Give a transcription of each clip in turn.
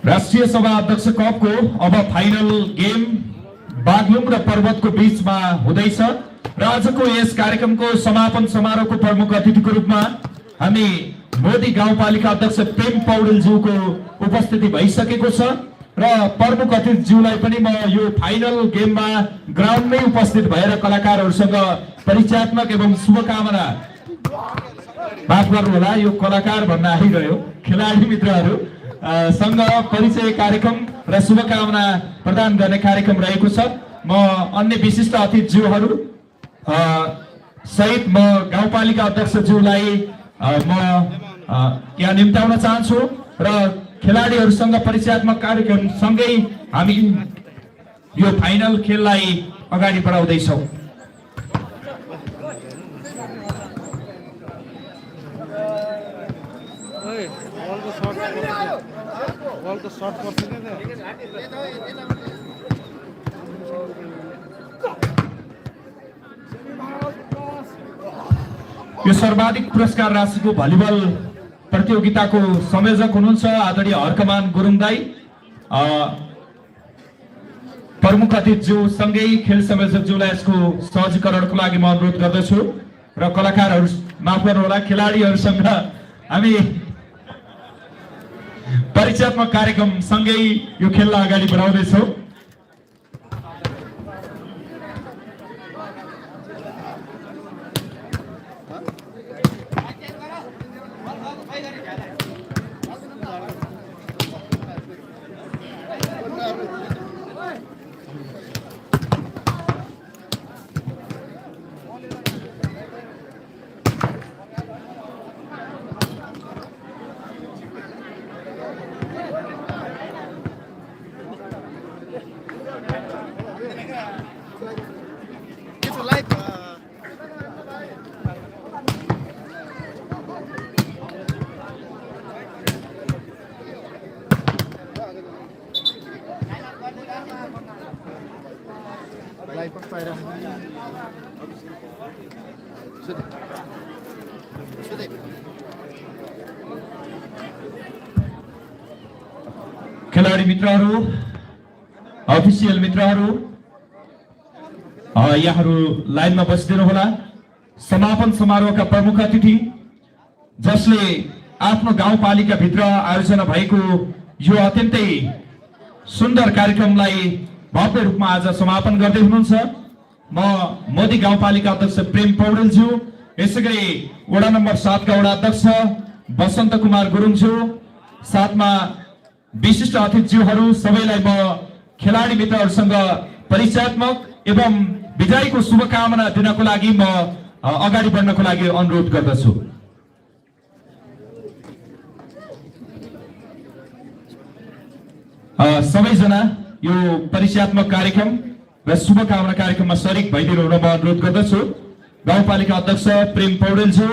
राष्ट्रिय सभा अध्यक्ष कपको अब फाइनल गेम बागलुङ र पर्वतको बीचमा हुँदैछ र आजको यस कार्यक्रमको समापन समारोहको प्रमुख अतिथिको रूपमा हामी मोदी गाउँपालिका अध्यक्ष प्रेम पौडेलज्यूको उपस्थिति भइसकेको छ र प्रमुख अतिथिज्यूलाई पनि म यो फाइनल गेममा ग्राउन्डमै उपस्थित भएर कलाकारहरूसँग परिचयात्मक एवं शुभकामना, माफ गर्नुहोला यो कलाकार भन्न आइरह्यो, खेलाडी मित्रहरू सँग परिचय कार्यक्रम र शुभकामना प्रदान गर्ने कार्यक्रम रहेको छ। म अन्य विशिष्ट अतिथिज्यूहरू सहित म गाउँपालिका अध्यक्षज्यूलाई म यहाँ निम्ताउन चाहन्छु र खेलाडीहरूसँग परिचयात्मक कार्यक्रम सँगै हामी यो फाइनल खेललाई अगाडि बढाउँदैछौँ। यो सर्वाधिक पुरस्कार राशिको भलिबल प्रतियोगिताको संयोजक हुनुहुन्छ आदरणीय हर्कमान गुरुङ दाई। प्रमुख अतिथिज्यू सँगै खेल संयोजकज्यूलाई यसको सहजीकरणको लागि म अनुरोध गर्दछु र कलाकारहरू, माफ गर्नुहोला, खेलाडीहरूसँग हामी परिचयात्मक कार्यक्रम सँगै यो खेललाई अगाडि बढाउँदैछौँ। खेलाडी मित्रहरू, अफिसियल मित्रहरू, यहाँहरू लाइनमा बसिदिनु होला। समापन समारोहका प्रमुख अतिथि जसले आफ्नो गाउँपालिका भित्र आयोजना भएको यो अत्यन्तै सुन्दर कार्यक्रमलाई भव्य रूपमा आज समापन गर्दै हुनुहुन्छ, म मोदी गाउँपालिका अध्यक्ष प्रेम पौडेलज्यू, यसैगरी वडा नम्बर 7 का वडा अध्यक्ष बसन्त कुमार गुरुङज्यू, साथमा विशिष्ट अतिथिज्यूहरू सबैलाई म खेलाडी मित्रहरूसँग परिचयात्मक एवं विजयको शुभकामना दिनको लागि म अगाडि बढ्नको लागि अनुरोध गर्दछु। सबैजना यो परिचयात्मक कार्यक्रम र शुभकामना कार्यक्रममा सरिक भइदिनु हुन म अनुरोध गर्दछु। गाउँपालिका अध्यक्ष प्रेम पौडेलज्यू,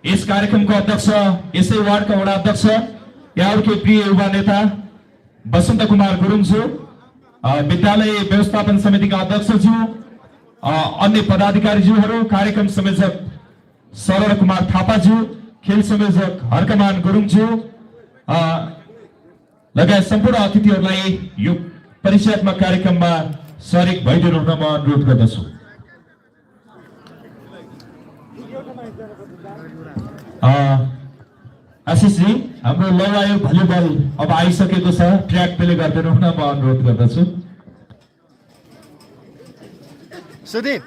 यस कार्यक्रमको अध्यक्ष, यसै वार्डका वडा अध्यक्ष, यहाँहरूकै प्रिय युवा नेता बसन्त कुमार गुरुङज्यू, विद्यालय व्यवस्थापन समितिका अध्यक्षज्यू, अन्य पदाधिकारीज्यूहरू, कार्यक्रम संयोजक शरण कुमार थापाज्यू, खेल संयोजक हर्कमान गुरुङज्यू लगायत सम्पूर्ण अतिथिहरूलाई यो परिचयात्मक कार्यक्रममा सरिक भइदिनु हुन म अनुरोध गर्दछु। आशिषजी, हाम्रो लौलायो भलिबल अब आइसकेको छ, ट्र्याक प्ले गरिदिनु हुन म अनुरोध गर्दछु। सुदीप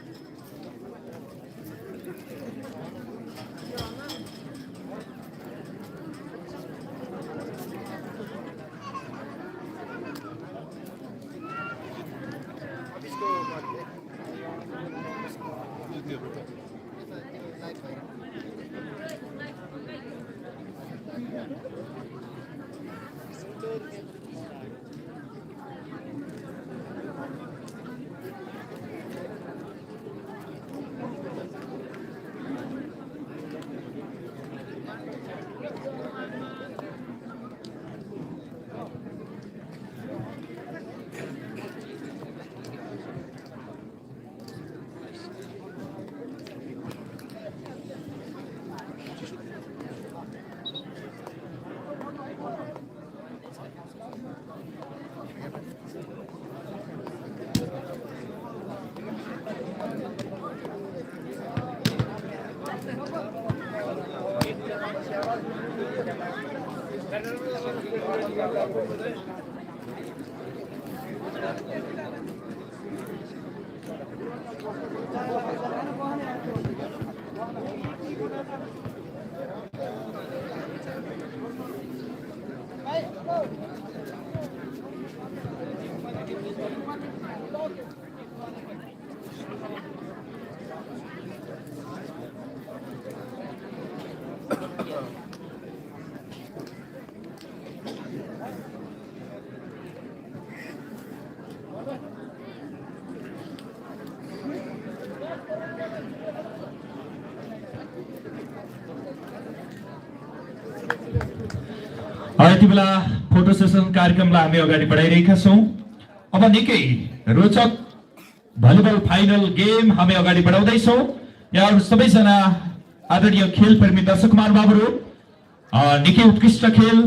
यति बेला फोटो सेसन कार्यक्रमलाई हामी अगाडि बढाइरहेका छौं। अब निकै रोचक भलिबल फाइनल गेम हामी अगाडि बढाउँदै छौं। यहाँहरु सबैजना आदरणीय खेल प्रेमी दर्शक महानुभावहरु, निकै उत्कृष्ट खेल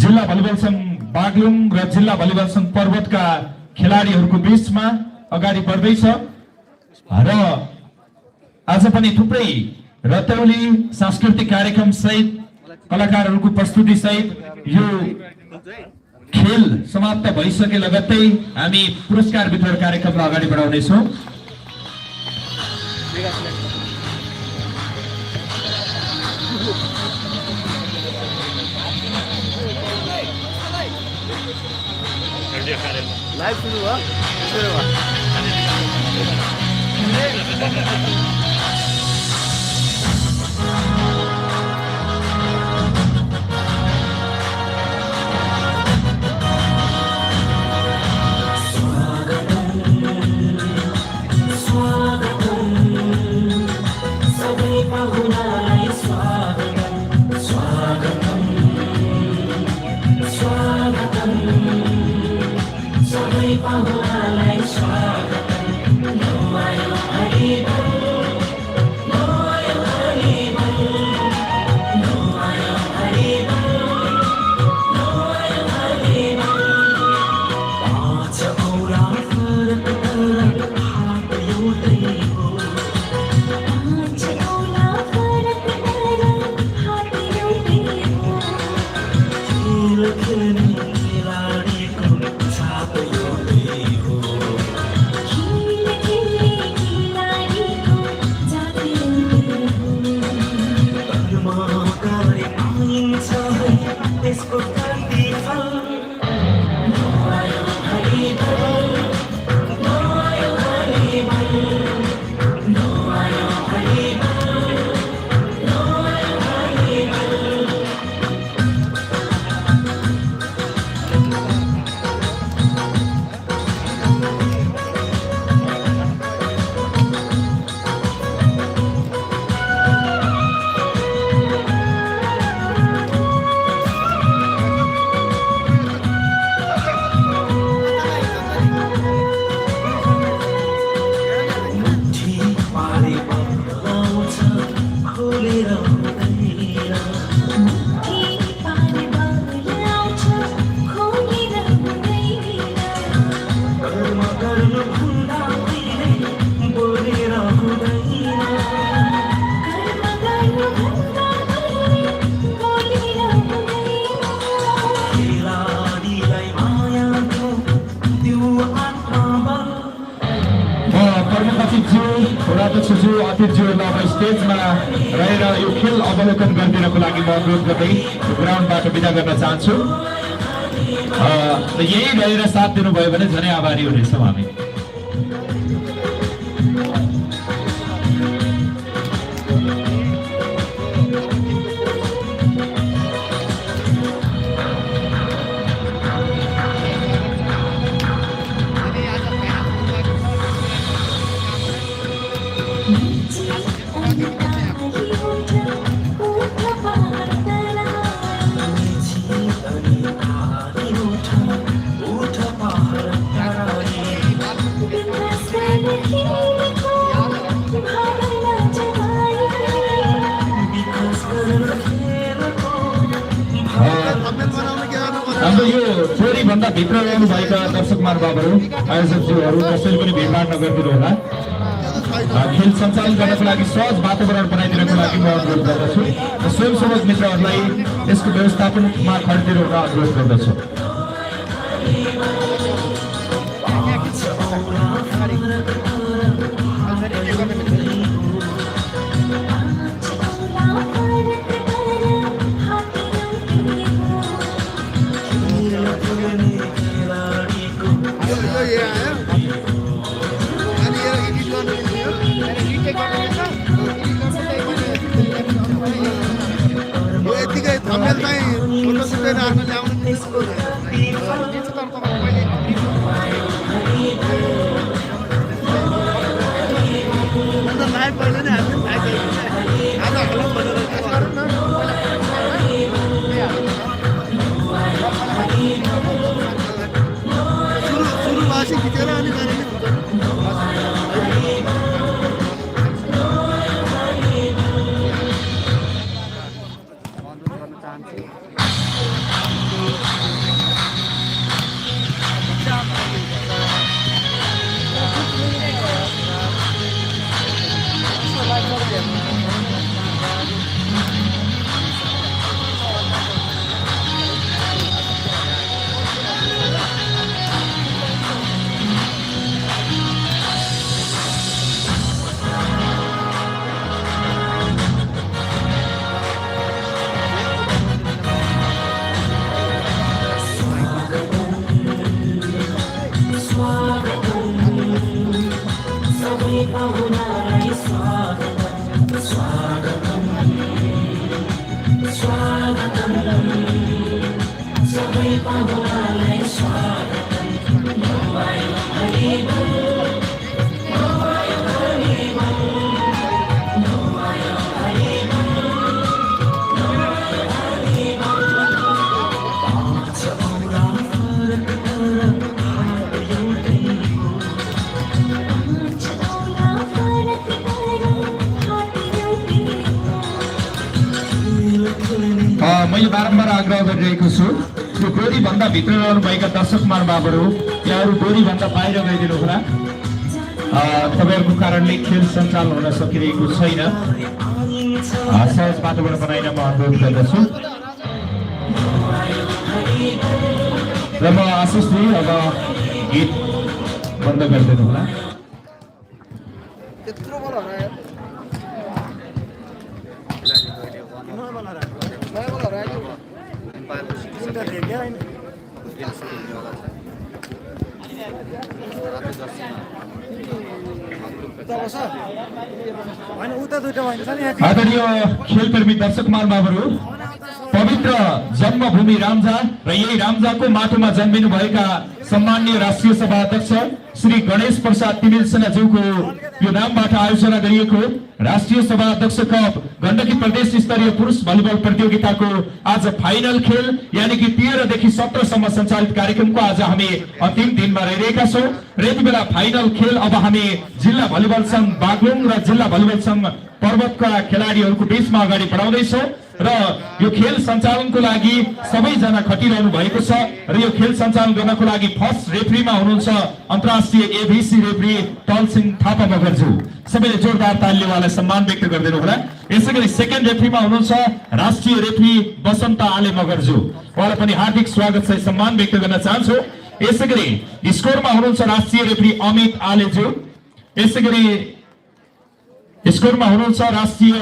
जिल्ला भलिबल संघ बागलुङ र जिल्ला भलिबल संघ पर्वतका खेलाडीहरूको बीचमा अगाडि बढ्दैछ र आज पनि थुप्रै रतौली सांस्कृतिक कार्यक्रम सहित कलाकारहरूको प्रस्तुति सहित यो खेल समाप्त भइसके लगत्तै हामी पुरस्कार वितरण कार्यक्रमलाई अगाडि बढाउने छौं। लाइभ सुरु भयो। स्टेजमा रहेर यो खेल अवलोकन गरिदिनको लागि म अनुरोध गर्दै ग्राउन्डबाट बिदा गर्न चाहन्छु। यही रहेर साथ दिनुभयो भने झनै आभारी हुनेछौँ हामी। टोलीभन्दा भित्र रहनुभएका दर्शक महानुभावहरू आयोजकज्यूहरू कसैले पनि भिडभाड नगरिदिनुहोला। खेल सञ्चालन गर्नको लागि सहज वातावरण बनाइदिनको लागि म अनुरोध गर्दछु र स्वयंसेवक मित्रहरूलाई यसको व्यवस्थापनमा खरिदिनु अनुरोध गर्दछु। यतिकै थम्बनेल चाहिँ फोटो सुटेर आफ्नो ल्याउनु त्यसको लाइभ पहिले नै हामी आज हल्ला भनेर सुरु भाषी खिचेर अनि मैले बारम्बार आग्रह गरिरहेको छु यो डोरीभन्दा भित्र रहनुभएका दर्शक महानुभावहरू यहाँहरू डोरीभन्दा बाहिर गइदिनु होला। तपाईँहरूको कारणले खेल सञ्चालन हुन सकिरहेको छैन। सहज वातावरण बनाइन म अनुरोध गर्दछु र म आशिषले अब गीत बन्द गरिदिनु होला। आदरणीय खेलप्रेमी दर्शक महानुभावहरू, पवित्र जन्मभूमि रामझा र यही रामझाको माटोमा जन्मिनु भएका सम्माननीय राष्ट्रिय सभा अध्यक्ष श्री गणेश प्रसाद तिमिल सेनाज्यूको यो नामबाट आयोजना गरिएको राष्ट्रिय सभा अध्यक्ष कप गण्डकी प्रदेश स्तरीय पुरुष भलिबल प्रतियोगिताको आज फाइनल खेल यानी कि 13 देखि 17 सम्म सञ्चालित कार्यक्रमको आज हामी अन्तिम दिनमा रहिरहेका छौं र यति बेला फाइनल खेल अब हामी जिल्ला भलिबल संघ बागलुङ र जिल्ला भलिबल संघ पर्वतका खेलाडीहरूको बीचमा अगाडि बढाउँदैछौं र यो खेल सञ्चालनको लागि सबैजना खटिरहनु भएको छ र यो खेल सञ्चालन गर्नको लागि फर्स्ट रेफ्रीमा हुनुहुन्छ अन्तर्राष्ट्रिय एबीसी रेफ्री टलसिंह थापा मगरज्यू। सबैले जोरदार तालीले उहाँलाई सम्मान व्यक्त गरिदिनु होला। यसैगरी सेकेन्ड रेफ्रीमा हुनुहुन्छ राष्ट्रिय रेफ्री बसन्त आले मगरज्यू, उहाँलाई पनि हार्दिक स्वागत सहित सम्मान व्यक्त गर्न चाहन्छु। यसैगरी स्कोरमा हुनुहुन्छ राष्ट्रिय रेफ्री अमित आलेज्यू, यसैगरी स्कोरमा हुनुहुन्छ राष्ट्रिय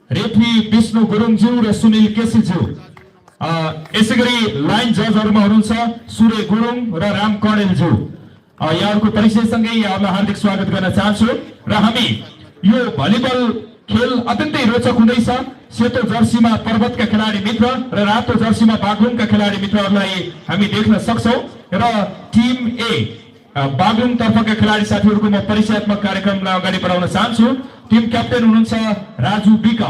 रेफ्री विष्णु गुरुङज्यू र सुनिल केसीज्यू। यसैगरी लाइन जजहरूमा हुनुहुन्छ सूर्य गुरुङ र राम कणेलज्यू। यहाँहरूको परिचयसँगै यहाँहरूलाई हार्दिक स्वागत गर्न चाहन्छु र हामी यो भलिबल खेल अत्यन्तै रोचक हुँदैछ। सेतो जर्सीमा पर्वतका खेलाडी मित्र र रातो जर्सीमा बागलुङका खेलाडी मित्रहरूलाई हामी देख्न सक्छौं र टिम ए बागलुङ तर्फका खेलाडी साथीहरूको म परिचयात्मक कार्यक्रमलाई अगाडि बढाउन चाहन्छु। टिम क्याप्टेन हुनुहुन्छ राजु बिक,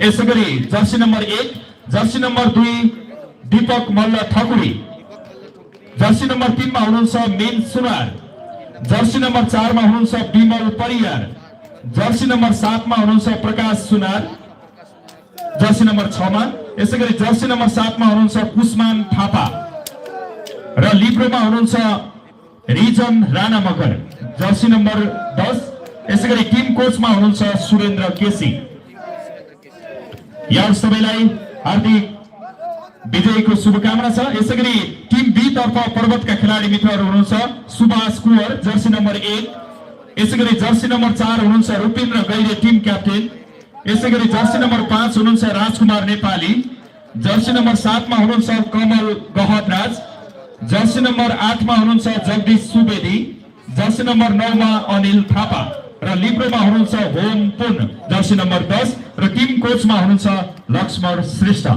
यसैगरी Jersey number 1 Jersey number 2 Deepak Malla Thakuri, Jersey number 3 मा हुनुहुन्छ मेन सुनार, जर्सी नम्बर 4 मा हुनुहुन्छ विमल परियार, जर्सी नम्बर 7 मा हुनुहुन्छ प्रकाश सुनार, जर्सी नम्बर 6 मा, यसैगरी जर्सी नम्बर 7 मा हुनुहुन्छ कुसमान थापा, र लिब्रोमा हुनुहुन्छ रिजन राणा मगर जर्सी नम्बर 10। यसैगरी टिम कोचमा हुनुहुन्छ सुरेन्द्र केसी। यहाँ सबैलाई हार्दिक विजयको शुभकामना छ। यसैगरी टिम बी तर्फ पर्वतका खेलाडी मित्रहरू हुनुहुन्छ सुभाष कुवर जर्सी नम्बर 1। यसैगरी जर्सी नम्बर 4 हुनुहुन्छ रुपिन्द्र गैरे टिम क्याप्टेन। यसैगरी जर्सी नम्बर 5 हुनुहुन्छ राजकुमार नेपाली। जर्सी नम्बर 7 मा हुनुहुन्छ कमल गहतराज। जर्सी नम्बर 8 मा हुनुहुन्छ जगदीश सुवेदी। जर्सी नम्बर 9 मा अनिल थापा र लिब्रोमा हुनुहुन्छ होम पुन जर्सी नम्बर 10 र टिम कोचमा हुनुहुन्छ लक्ष्मण श्रेष्ठ।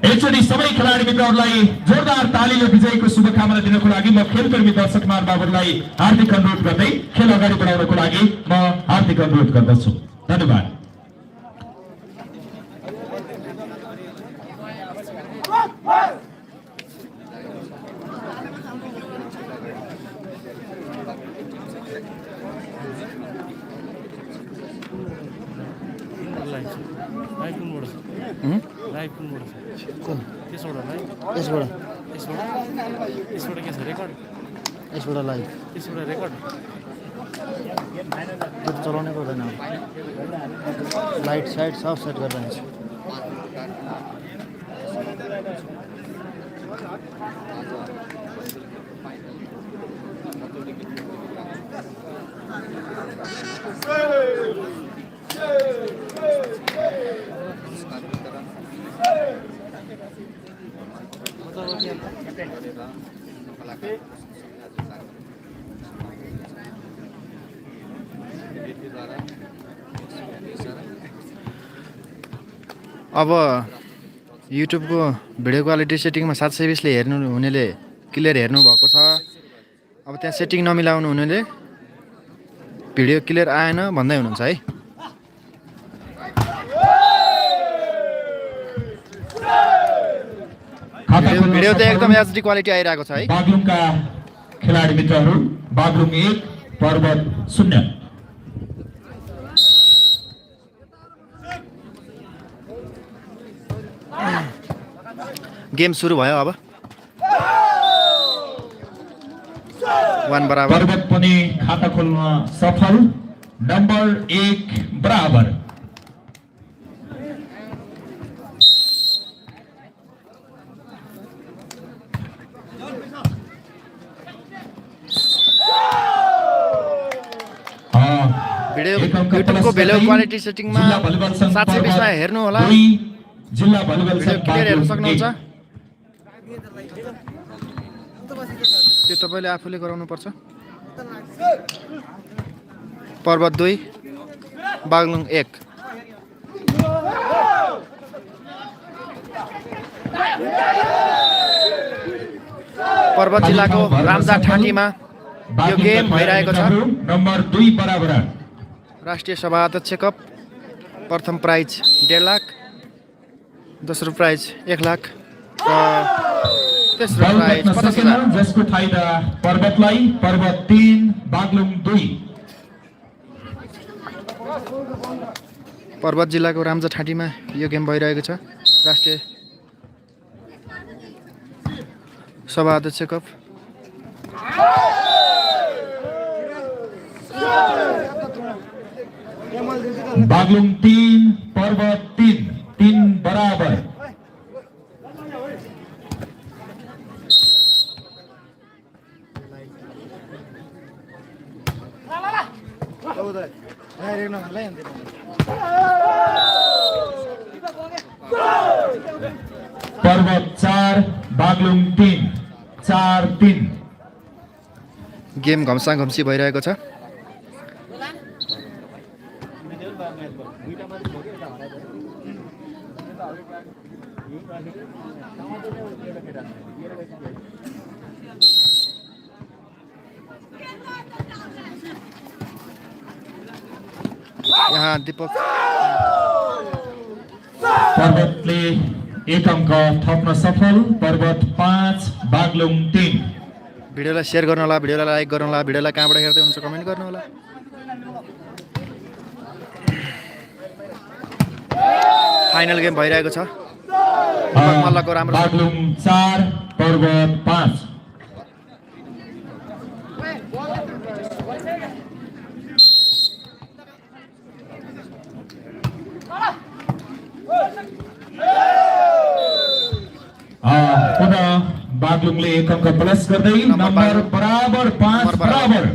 एकचोटि सबै खेलाडी मित्रहरूलाई जोरदार तालीले विजयको शुभकामना दिनको लागि म खेलप्रेमी दर्शक महानुभावहरूलाई हार्दिक अनुरोध गर्दै खेल अगाडि बढाउनको लागि म हार्दिक अनुरोध गर्दछु। धन्यवाद। यसबाट लाइभ त्यो चलाउनै पर्दैन लाइट साइड सब सेट गरेर हुन्छ अब युट्युबको भिडियो क्वालिटी सेटिङमा 720 ले हेर्नु हुनेले क्लियर हेर्नु भएको छ। अब त्यहाँ सेटिङ नमिलाउनु हुनेले भिडियो क्लियर आएन भन्दै हुनुहुन्छ है। भिडियो त एकदम एचडी क्वालिटी आइरहेको छ है। बागलुङका खेलाडी मित्रहरू बागलुङ 1 पर्वत 0। गेम सुरु भयो। अब 1 बराबर। पर्वत पनि खाता खोल्न सफल। नम्बर 1 बराबर। युट्युबको भिडियो क्वालिटी सेटिङमा 720 मा हेर्नु होला। जिल्ला भलिबल संघ क्लियर हेर्न सक्नुहुन्छ। त्यो तपाईले आफूले गराउनु पर्छ। पर्वत 2 बागलुङ 1। पर्वत जिल्लाको रामजा ठाँटीमा यो गेम भइरहेको छ। नम्बर 2 बराबर। राष्ट्रिय सभा अध्यक्ष कप प्रथम प्राइज 1.5 लाख, दोस्रो प्राइज 1 लाख र तेस्रो प्राइज 50,000। जसको फाइदा पर्वतलाई। पर्वत 3 बागलुङ 2। पर्वत जिल्लाको रामजा ठाँटीमा यो गेम भइरहेको छ। राष्ट्रिय सभा अध्यक्ष कप। बागलुङ 3 पर्वत 3 बराबर। पर्वत 4 बागलुङ 3 4-3। गेम घम्सा घम्सी भइरहेको छ। यहाँ दीपक पर्वतले 1 अङ्क थप्न सफल। पर्वत 5 बागलुङ 3। भिडियोलाई शेयर गर्नु होला, भिडियोलाई लाइक गर्नु होला, भिडियोलाई कहाँबाट हेर्दै हुनुहुन्छ कमेन्ट गर्नु होला। फाइनल गेम भइरहेको छ। मल्लको राम्रो बागलुङ 4 पर्वत 5। पुनः बागलुङले 1 अङ्क प्लस गर्दै नम्बर बराबर 5 बराबर।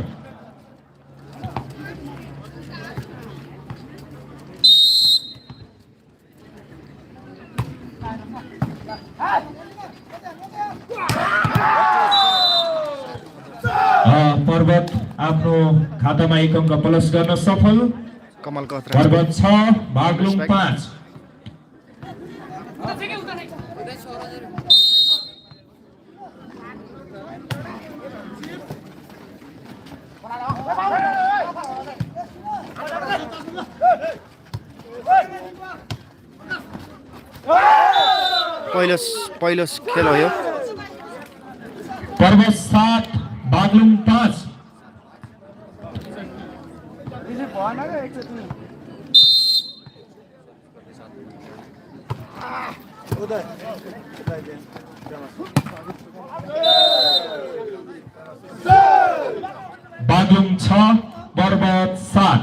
पर्वत आफ्नो खातामा 1 अङ्क प्लस गर्न सफल। कमलको अत्र पर्वत 6 बागलुङ 5। पहिलो खेल हो यो। पर्वत 7 बागलुङ 5। बागलुङ 6 पर्वत 7।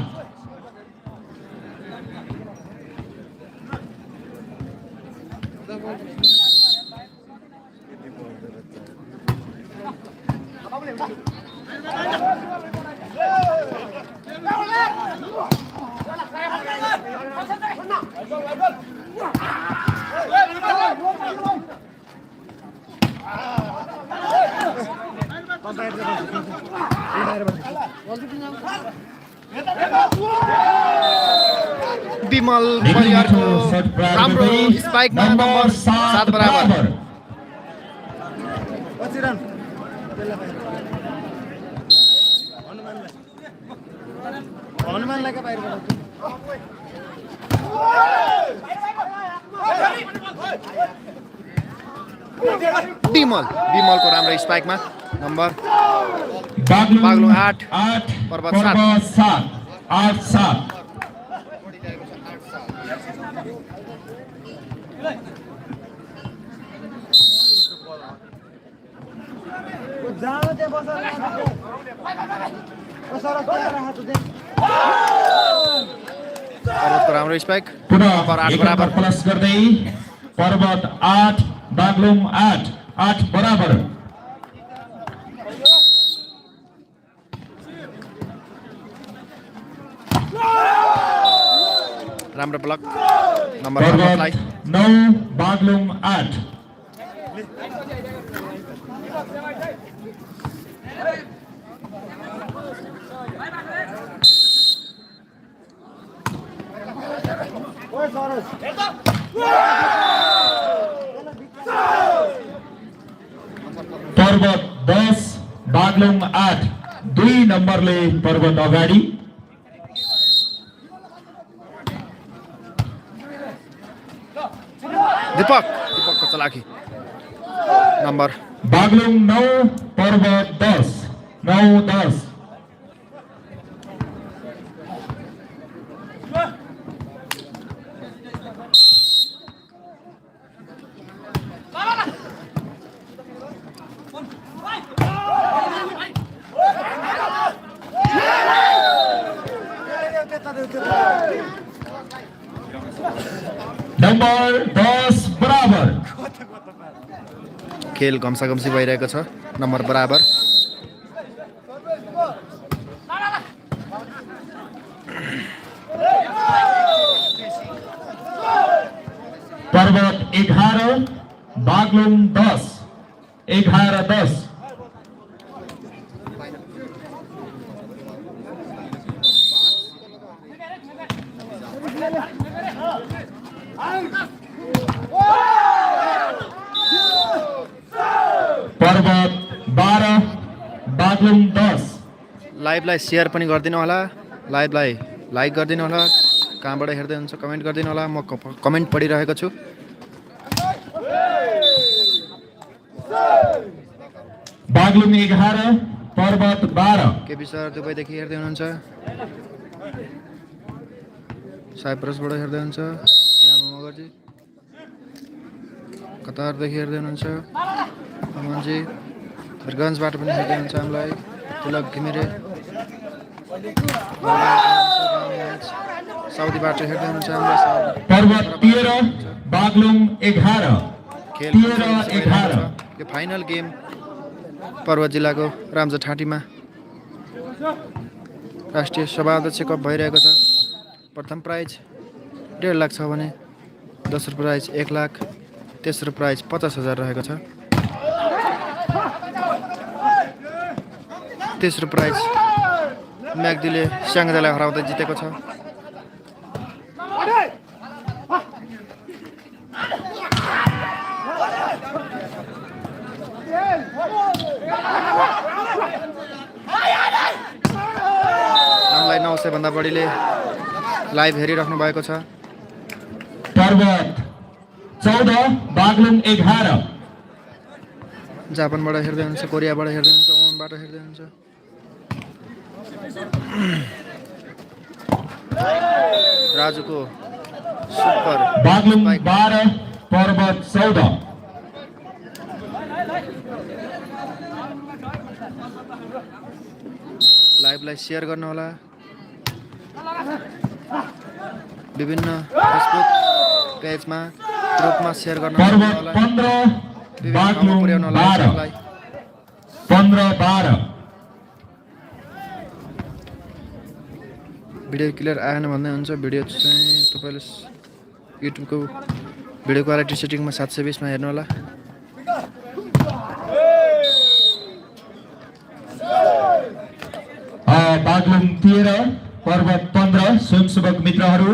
विमल परियारको राम्रो स्पाइकमा नम्बर 7 बराबर। हनुमानलाई के बाहिर विमलको राम्रो स्पाइकमा नम्बर बागलुङ 8 पर्वत 7 8-7। पर्वतको राम्रो स्पाइक पुनः नम्बर 8 1 बराबर। अङ्क प्लस गर्दै पर्वत 8 बागलुङ 8 बराबर। राम्रो ब्लक नम्बर 9 9 बागलुङ 8। पर्वत 10 बागलुङ 8 2 नम्बरले पर्वत अगाडि। दीपकको चलाकी नम्बर बागलुङ 9 पर्वत 10 9-10। नम्बर 10 बराबर। खेल घम्साघम्सी भइरहेको छ। नम्बर बराबर। पर्वत 11 बागलुङ 10 11-10। पर्वत 12 बागलुङ 10। लाइभलाई सेयर पनि गरिदिनु होला, लाइभलाई लाइक गरिदिनु होला, कहाँबाट हेर्दै हुनुहुन्छ कमेन्ट गरिदिनु होला। म कमेन्ट पढिरहेको छु। बागलुङ 11 पर्वत 12। केपी सर दुबईदेखि हेर्दै हुनुहुन्छ, साइप्रसबाट हेर्दै हुनुहुन्छ यामा मगरजी। कतारदेखि हेर्दै हुनुहुन्छ अमनजी, वीरगन्जबाट पनि हेर्दै हुनुहुन्छ हामीलाई तिलक घिमिरे, साउदीबाट हेर्दै हुनुहुन्छ हामीलाई पर्वत 13 बागलुङ 11 खेल 13-11 यो फाइनल गेम पर्वत जिल्लाको रामजाठाँटीमा राष्ट्रिय सभाध्यक्ष कप भइरहेको छ। प्रथम प्राइज 1.5 लाख छ भने दोस्रो प्राइज 1 लाख, तेस्रो प्राइज 50,000 रहेको छ। तेस्रो प्राइज म्याग्दीले स्याङ्जालाई हराउँदै जितेको छ। हामीलाई 900 भन्दा बढीले लाइभ हेरिराख्नु भएको छ। पर्वत 14 बागलुङ 11 जापानबाट हेर्दै हुनुहुन्छ, कोरियाबाट हेर्दै हुनुहुन्छ, ओमनबाट हेर्दै हुनुहुन्छ। राजुको सुपर बागलुङ 12 पर्वत 14 लाइभलाई सेयर गर्नुहोला, विभिन्न फेसबुक पेजमा ग्रुपमा सेयर गर्न पर्वत 15 बागलुङ 12 15-12 भिडियो क्लियर आएन भन्दै हुन्छ। भिडियो चाहिँ तपाईँले युट्युबको भिडियो क्वालिटी सेटिङमा 720 मा हेर्नु होला। बागलुङ 13 पर्वत 15 स्वयंसेवक मित्रहरू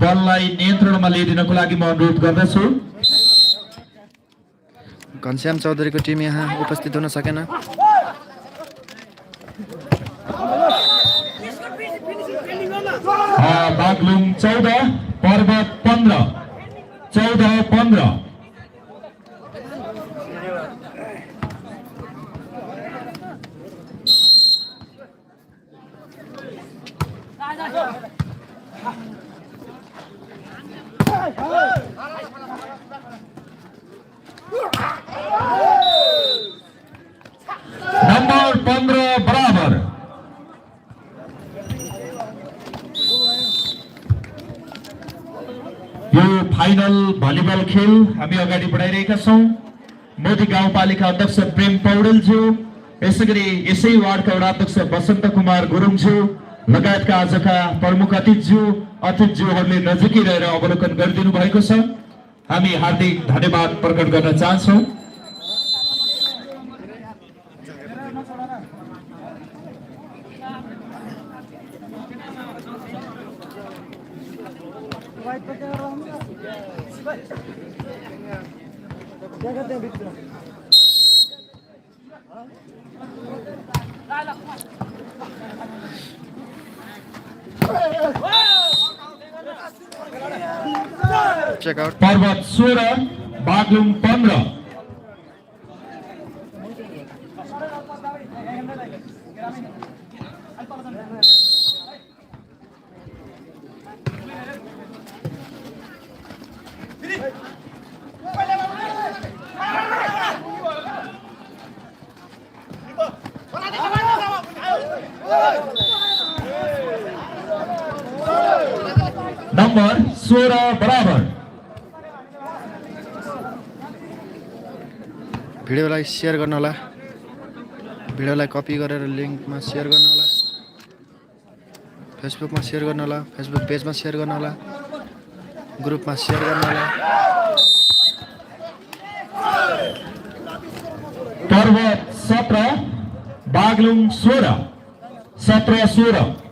बललाई नियन्त्रणमा ल्याइदिनको लागि म अनुरोध गर्दछु। घनश्याम चौधरीको टिम यहाँ उपस्थित हुन सकेन। बागलुङ 14 पर्वत 15 14-15 नंबर 15 बराबर। यो फाइनल भलिबल खेल हामी अगाडि बढाइरहेका छौं। मोदी गाउँपालिका अध्यक्ष प्रेम पौडेलज्यू, यसैगरी यसै वार्डका वडा अध्यक्ष बसन्त कुमार गुरुङज्यू लगायतका आजका प्रमुख अतिथिज्यूहरूले नजिकै रहेर अवलोकन गरिदिनु भएको छ। हामी हार्दिक धन्यवाद प्रकट गर्न चाहन्छौं। चेकआउट पर्वत 16 बागलुङ 15 नंबर 16 बराबर। भिडियोलाई सेयर गर्नु होला, भिडियोलाई कपी गरेर लिङ्कमा सेयर गर्नु होला, फेसबुकमा सेयर गर्नु होला, फेसबुक पेजमा सेयर गर्नु होला, ग्रुपमा सेयर गर्नु होला। पर्वत 17 बागलुङ 16 17-16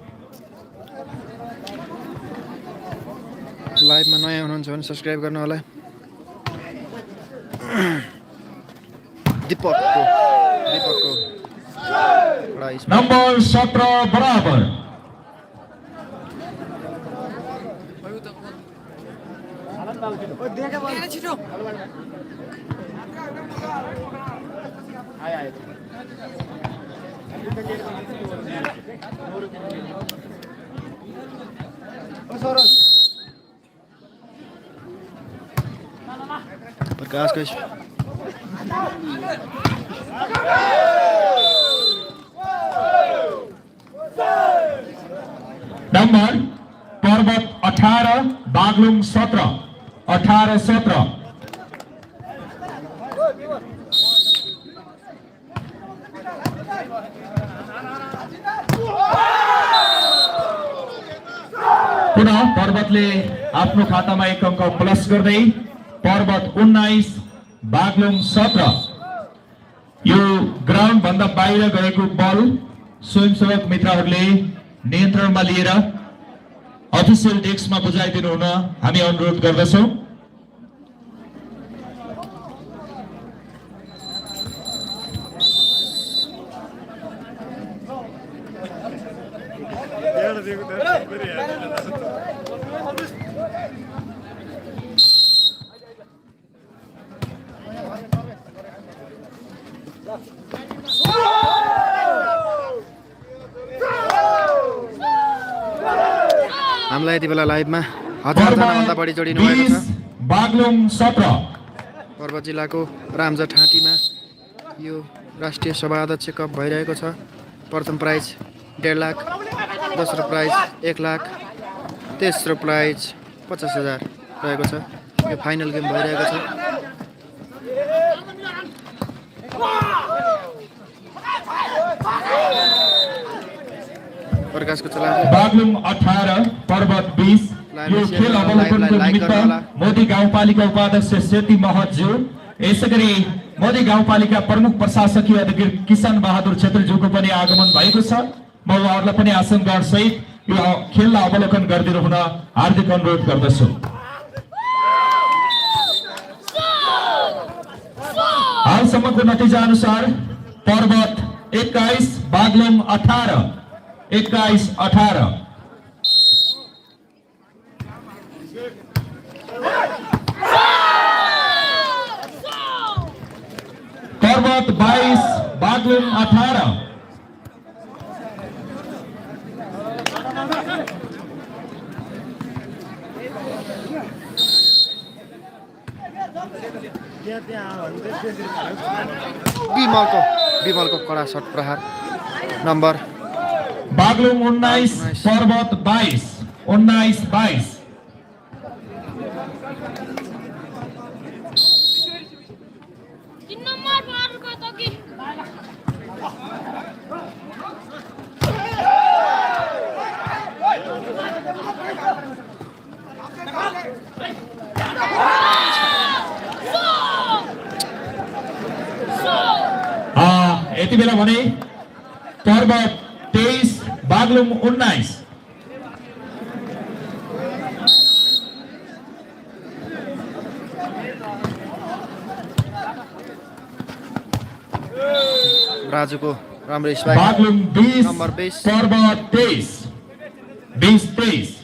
लाइभमा नयाँ हुनुहुन्छ भने सब्सक्राइब गर्नु होला। दीपकको नंबर 17 बराबर। प्रकाशको नम्बर पर्वत 18 बागलुङ 17 18-17 पुनः पर्वतले आफ्नो खातामा 1 अङ्क प्लस गर्दै पर्वत 19 बागलुङ 17 यो ग्राउन्ड भन्दा बाहिर गएको बल स्वयंसेवक मित्रहरूले नियन्त्रणमा लिएर अफिसियल डेस्कमा बुझाइदिनु हुन हामी अनुरोध गर्दछौं। हामीलाई यति बेला लाइभमा 1000 जनाभन्दा बढी जोडिनु भएको छ। बागलुङ 17 पर्वत जिल्लाको रामजा ठाँटीमा यो राष्ट्रिय सभा अध्यक्ष कप भइरहेको छ। प्रथम प्राइज 1.5 लाख, दोस्रो प्राइज 1 लाख, तेस्रो प्राइज 50,000 रहेको छ। यो फाइनल गेम भइरहेको छ। प्रकाशको चलान बागलुङ 18 पर्वत 20 यो खेल अवलोकनको निमित्त मोदी गाउँपालिका उपाध्यक्ष सेती महतज्यू यसैगरी मोदी गाउँपालिका प्रमुख प्रशासकीय अधिकारी किसान बहादुर छेत्रीज्यूको पनि आगमन भएको छ। म उहाँहरूलाई पनि आसनगढ सहित यो खेललाई अवलोकन गरिदिनु हुन हार्दिक अनुरोध गर्दछु। हालसम्मको नतिजा अनुसार पर्वत 21 बागलुङ 18 21-18 पर्वत 22 बागलुङ 18 विमलको कडा शट प्रहार नम्बर बागलुङ 19 पर्वत 22 19-22 यति बेला भने पर्वत 23 बागलुङ 19 राजुको राम्रो स्पाइक बागलुङ 20 नम्बर 20 पर्वत 23 20-23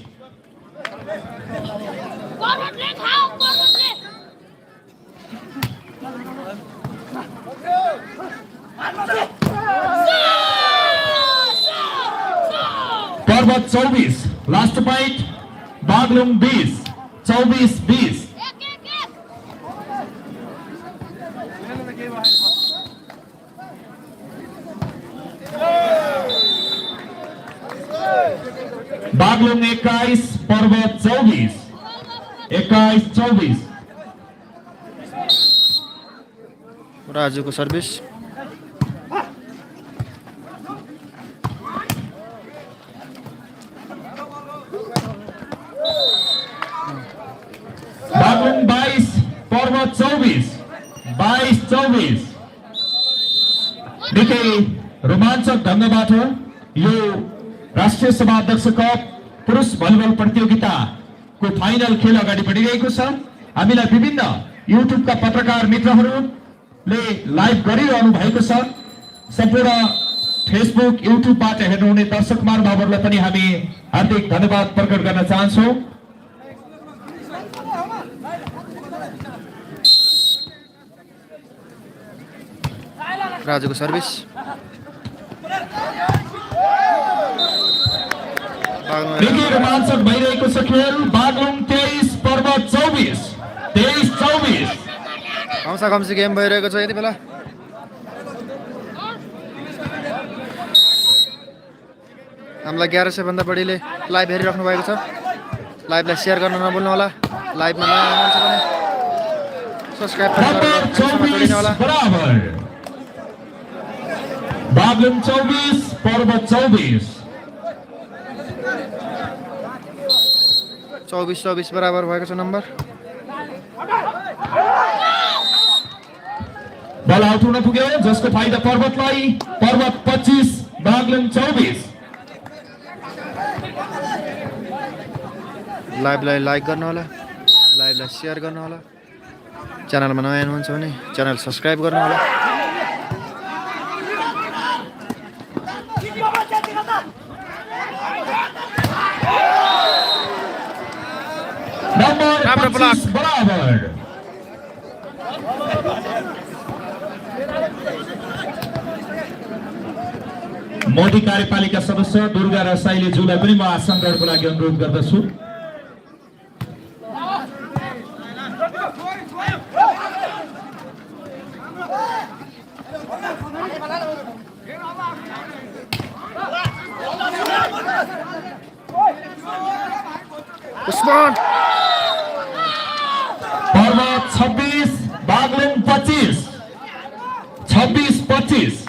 पर्वत 24 लास्ट पॉइंट बागलुङ 20 24-20 बागलुङ 21 पर्वत 24 21-24 राजुको सर्भिस बागलुङ 22 पर्वत 24 22-24 निकै रोमाञ्चक ढङ्गबाट यो राष्ट्रिय सभा अध्यक्ष कप पुरुष भलिबल प्रतियोगिताको फाइनल खेल अगाडि बढिरहेको छ। हामीलाई विभिन्न युट्युबका पत्रकार मित्रहरूले लाइभ गरिरहनु भएको छ। सम्पूर्ण फेसबुक युट्युबबाट हेर्नुहुने दर्शक महानुभावहरूलाई पनि हामी हार्दिक धन्यवाद प्रकट गर्न चाहन्छौँ। राजुको सर्भिस निकै रोमाञ्चक भइरहेको छ खेल। बागलुङ 23 पर्वत 24 23-24 खम्सी गेम भइरहेको छ यति बेला। हामीलाई 1100 भन्दा बढीले लाइभ हेरिराख्नु भएको छ। लाइभलाई सेयर गर्न नभुल्नु होला। लाइभमा नयाँ हुनुहुन्छ भने सब्स्क्राइब नम्बर गरेर 24 होला। बराबर बागलुङ 24 पर्वत 24 24-24 बराबर भएको छ नम्बर। बल आउट हुन पुग्यो जसको फाइदा पर्वतलाई। पर्वत 25 बागलुङ 24। लाइभलाई लाइक गर्नु होला, लाइभलाई सेयर गर्नु होला। च्यानलमा नयाँ हुनुहुन्छ भने च्यानल सब्स्क्राइब गर्नु होला। नम्बर राम्रो 25 बराबर मोदी कार्यपालिका सदस्य दुर्गा रसाइली ज्यूलाई पनि म आसन ग्रहणको लागि अनुरोध गर्दछु। उस्मान पर्वत 26 बागलुङ 25 26-25।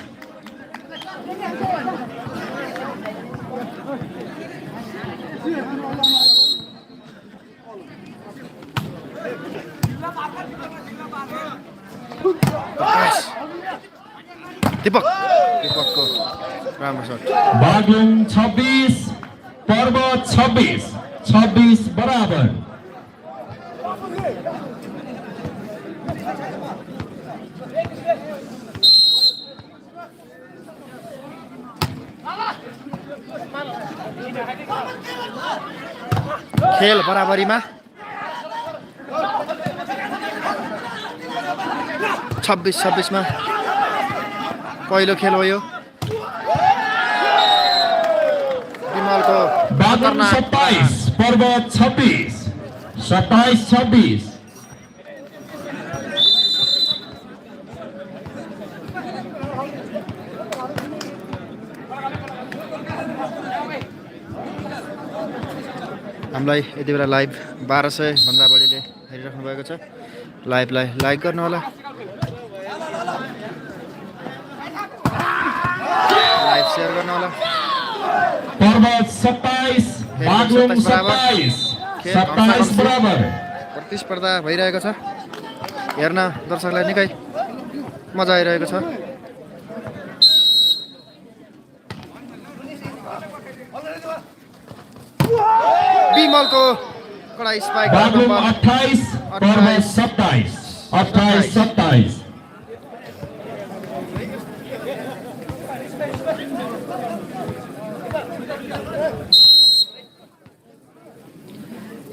दीपकको राम्रो शट। बागलुङ 26 पर्वत 26 बराबर। खेल बराबरीमा 26-26 मा पहिलो खेल हो यो। विमलको बागलुङ 27 पर्वत 26 27-26। हामीलाई यति बेला लाइभ 1200 भन्दा बढीले हेरिराख्नु भएको छ। लाइभलाई लाइक गर्नु होला, लाइभ सेयर गर्नु होला। पर्वत 27 बागलुङ 27 बराबर। प्रतिस्पर्धा भइरहेको छ। हेर्न दर्शकलाई निकै मजा आइरहेको छ। विमलको कडा स्पाइक। बागलुङ 28 पर्वत 27।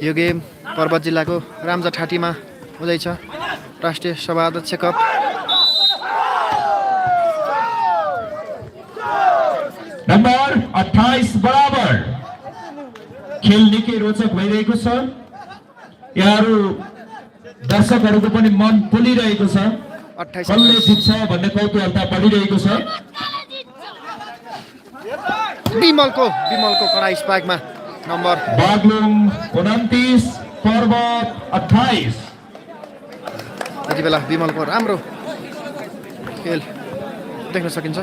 यो गेम पर्वत जिल्लाको रामजाठाटीमा हुँदैछ। राष्ट्रिय सभा अध्यक्ष कप। नम्बर 28 बराबर। खेल निकै रोचक भइरहेको छ। यहाँहरू दर्शकहरूको पनि मन पोलिरहेको छ। 28 कसले जित्छ भन्ने कौतूहलता बढिरहेको छ। विमलको कडा स्पाइकमा नम्बर। बागलुङ 29 पर्वत 28। यति बेला विमलको राम्रो खेल देख्न सकिन्छ।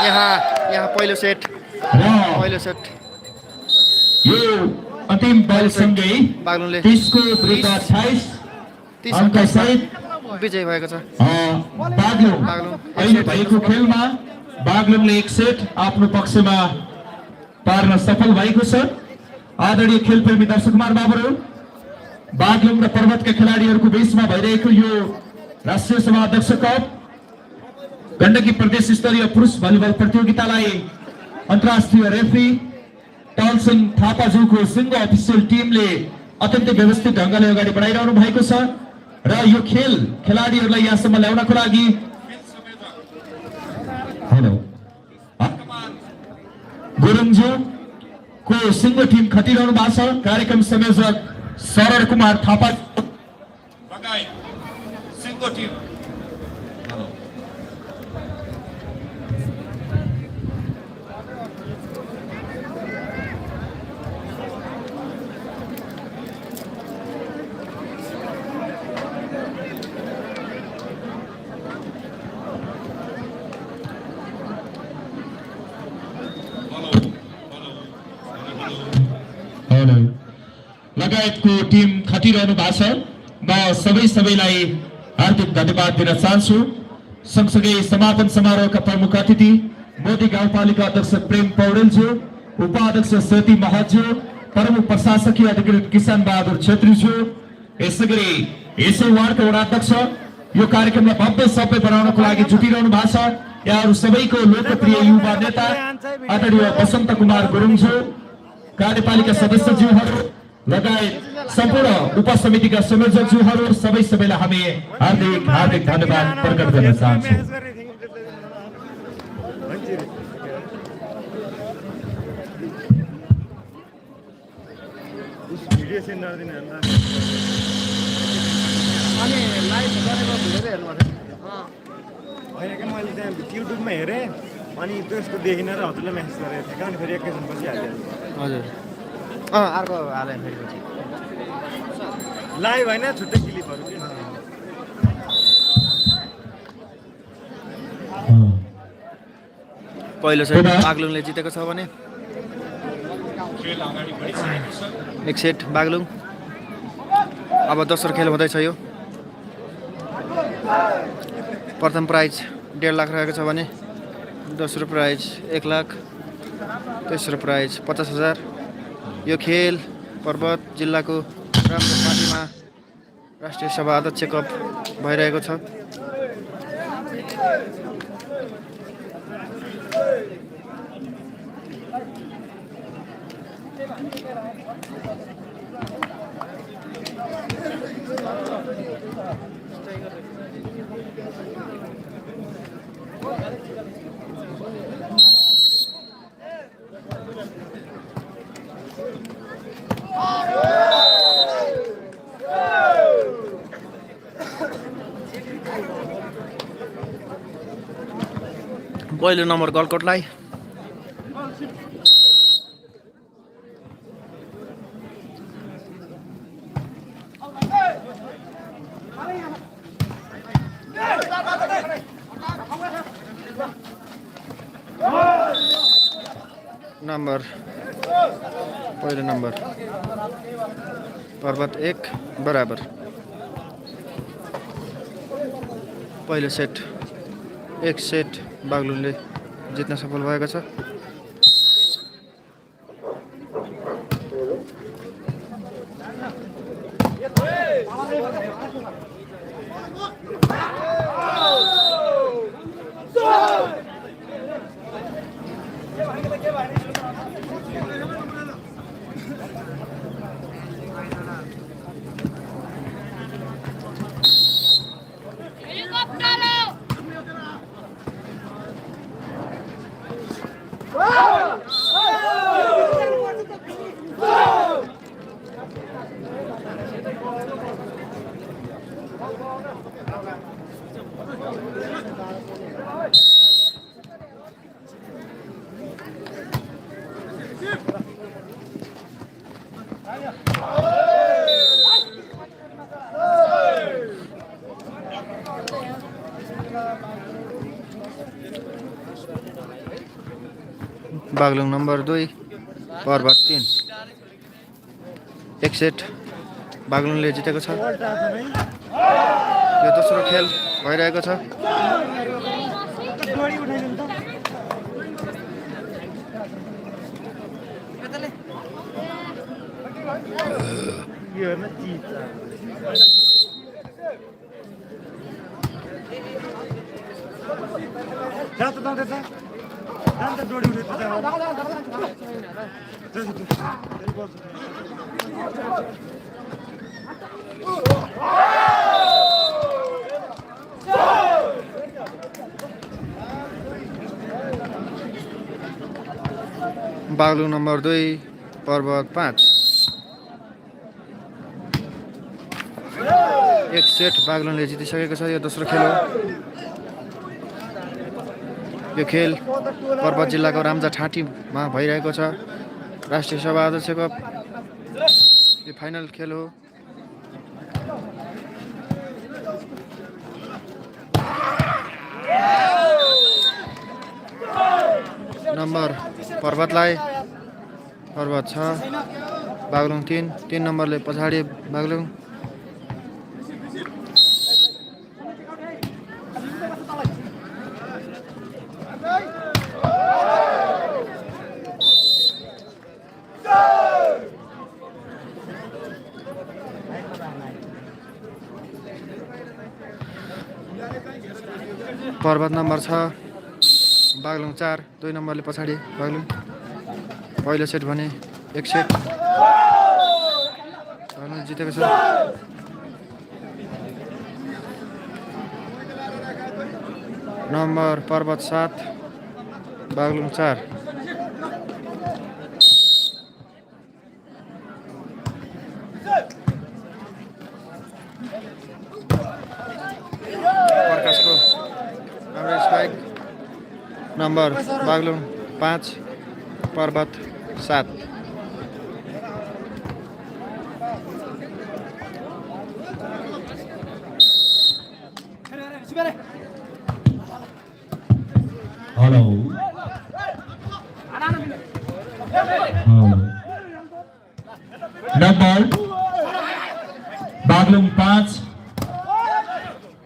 यहाँ पहिलो सेट यो अन्तिम बलसँगै बागलुङले 30 को विरुद्ध 28 अङ्क सहित विजय भएको छ। बागलुङ अहिले भएको खेलमा बागलुङले एक सेट आफ्नो पक्षमा पार्न सफल भएको छ। आदरणीय खेलप्रेमी दर्शक महानुभावहरू, बागलुङ र पर्वतका खेलाडीहरूको बीचमा भइरहेको यो राष्ट्रिय सभा अध्यक्ष कप गण्डकी प्रदेश स्तरीय पुरुष भलिबल प्रतियोगितालाई अन्तर्राष्ट्रिय रेफ्री टलसिंह थापाज्यूको सिङ्गो अफिसियल टिमले अत्यन्तै व्यवस्थित ढङ्गले अगाडि बढाइरहनु भएको छ र यो खेल खेलाडीहरूलाई यहाँसम्म ल्याउनको लागि गुरुङज्यू को सिङ्गो टिम खटिरहनु भएको छ। कार्यक्रम संयोजक शरण कुमार थापा लगायत सिङ्गो टिम लगायतको टिम खटिरहनु भएको छ। म सबैलाई हार्दिक धन्यवाद दिन चाहन्छु। सँगसँगै समापन समारोहका प्रमुख अतिथि मोदी गाउँपालिका अध्यक्ष प्रेम पौडेलज्यू, उपाध्यक्ष सेती महतज्यू, प्रमुख प्रशासकीय अधिकृत किसान बहादुर छेत्रीज्यू, यसैगरी यसै वार्डका वडाध्यक्ष यो कार्यक्रमलाई भव्य सभ्य बनाउनको लागि जुटिरहनु भएको छ। यहाँहरू सबैको लोकप्रिय युवा नेता आदरणीय वसन्त कुमार गुरुङज्यू, कार्यपालिका सदस्यज्यूहरू लगायत सम्पूर्ण उपसमितिका संयोजकज्यूहरू सबैलाई हामी हार्दिक धन्यवाद प्रकट गर्न चाहन्छौँ। अनि लाइभ गरेको भिडियो हेर्नु पर्छ होइन कि मैले त्यहाँ युट्युबमा हेरेँ अनि त्यसको देखिन र हजुरलाई मेसेज गरेको थिएँ अनि फेरि एकैछिन पछि हाल्यो हजुर अर्को हालेँ फेरि पछि लाइभ होइन छुट्टै क्लिपहरू के पहिलो सेट बागलुङले जितेको छ भने एक सेट बागलुङ। अब दोस्रो खेल हुँदैछ। यो प्रथम प्राइज 1.5 लाख रहेको छ भने दोस्रो प्राइज 1 लाख, तेस्रो प्राइज 50,000। यो खेल पर्वत जिल्लाको रामपाटीमा राष्ट्रिय सभा अध्यक्ष कप भइरहेको छ। पहिलो नम्बर गलकोटलाई, पहिलो नम्बर पर्वत 1 बराबर। पहिलो सेट 1 सेट बागलुङले जित्न सफल भएको छ। बागलुङ नम्बर 2 पर्वत 3 एक सेट बागलुङले जितेको छ। यो दोस्रो खेल भइरहेको छ। बागलुङ नम्बर 2 पर्वत 5। एक सेट बागलुङले जितिसकेको छ। यो दोस्रो खेल हो। यो खेल पर्वत जिल्लाको रामजाठाँटीमा भइरहेको छ। राष्ट्रिय सभा अध्यक्ष कप यो फाइनल खेल हो। नम्बर पर्वतलाई पर्वत 6 बागलुङ 3 नम्बरले पछाडि बागलुङ। पर्वत नम्बर 6 बागलुङ 4 2 नम्बरले पछाडि बागलुङ। पहिलो सेट भने एक सेट बागलुङ जितेको छ। नम्बर पर्वत 7 बागलुङ 4। प्रकाशको राम्रो स्ट्राइक। नम्बर बागलुङ 5 पर्वत 7। हेलो नम्बर बागलुङ 5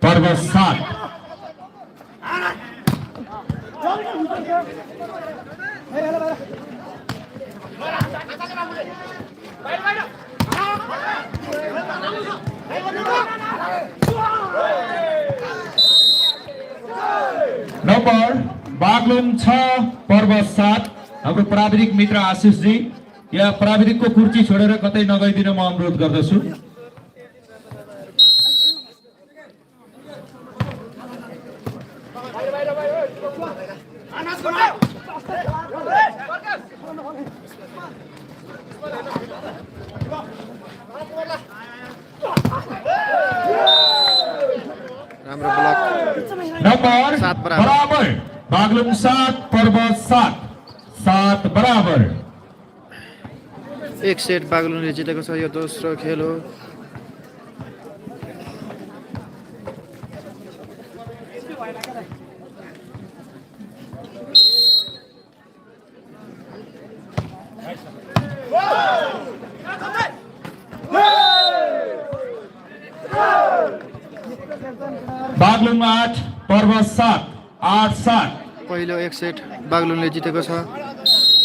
पर्वत 7। नम्बर बागलुङ 6 पर्वत 7 हाम्रो प्राविधिक मित्र आशिष जी यहाँ प्राविधिकको कुर्सी छोडेर कतै नगइदिन म अनुरोध गर्दछु। राम्रो ब्लक। नम्बर 7 बराबर बागलुङ 7 पर्वत 7 7 बराबर। एक सेट बागलुङले जितेको छ। यो दोस्रो खेल हो। बागलुङ 8 पर्वत 7 8-7। पहिलो एक सेट बागलुङले जितेको छ।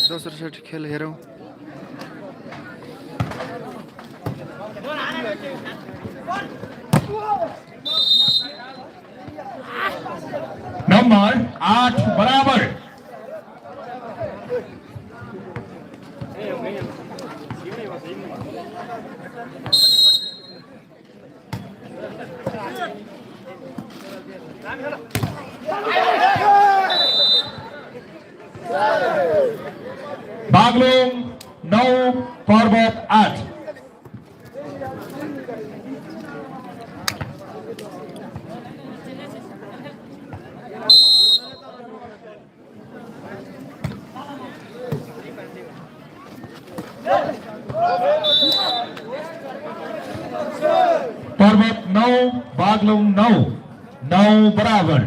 दोस्रो सेट खेल हेरौँ। नम्बर 8 बराबर। बागलुङ 9 पर्वत 8। पर्वत 9 बागलुङ 9 9 बराबर।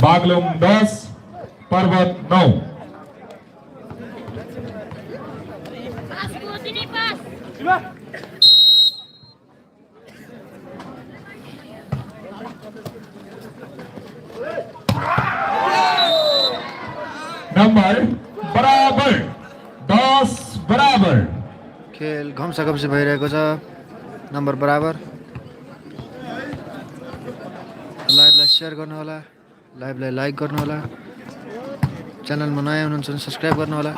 बागलुङ 10 पर्वत 9। नम्बर बराबर 10 बराबर। खेल घम्साघम्सी भइरहेको छ। नम्बर बराबर। लाइभलाई सेयर गर्नुहोला, लाइभलाई लाइक गर्नुहोला, च्यानलमा नयाँ हुनुहुन्छ भने सब्स्क्राइब गर्नुहोला।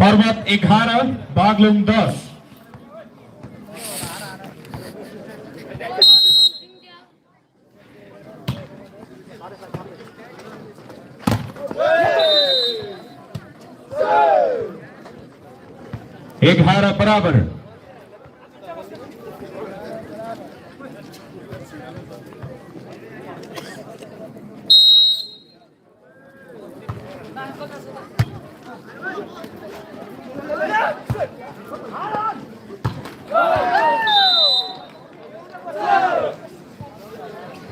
पर्वत 11 बागलुङ 10। एघार बराबर।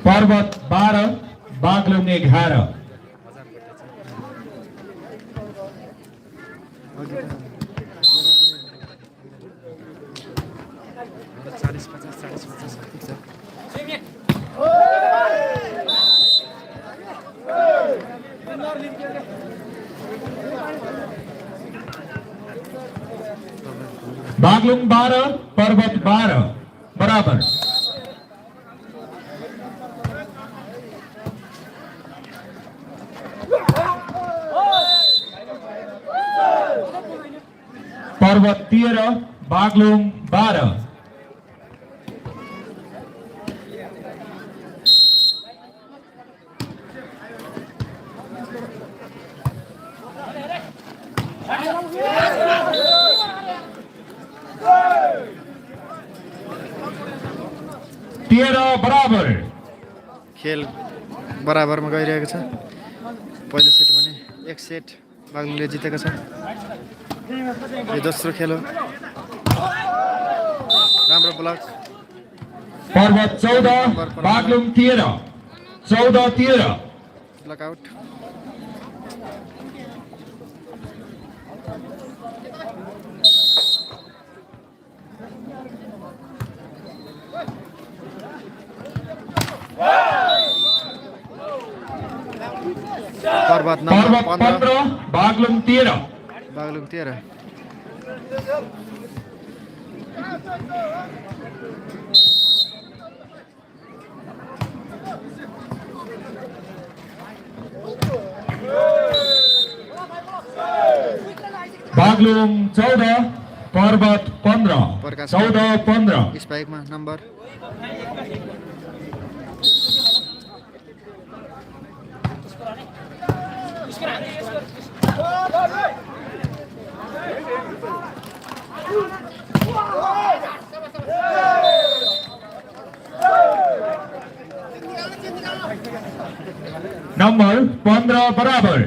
पर्वत 12 बागलुङ 11। बागलुङ 12 पर्वत 12 बराबर। पर्वत 13 बागलुङ 12। बराबर। खेल बराबरमा गइरहेको छ। पहिलो सेट भने एक सेट बागलुङले जितेको छ। यो दोस्रो खेल हो। राम्रो block. Parbat 14 Baglung 13। 14-13 block out. Parbat 15 Baglung 13। Baglung 13। Baglung 14 Parbat 15। 14-15 स्पाइकमा नम्बर। नंबर 15 बराबर।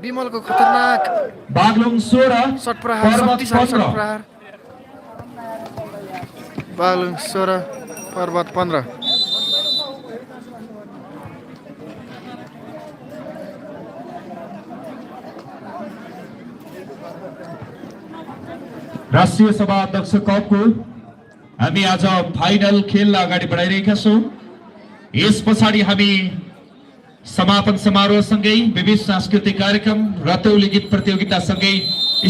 विमलको खतरनाक। बागलुङ 16 शट प्रहार। पर्वत शक्तिशाली शट 15। प्रहार। बागलुङ 16 पर्वत 15। राष्ट्रिय सभा अध्यक्ष कपको हामी आज फाइनल खेललाई अगाडि बढाइरहेका छौं। यस पछाडि हामी समापन समारोहसँगै विविध सांस्कृतिक कार्यक्रम रतौली गीत प्रतियोगितासँगै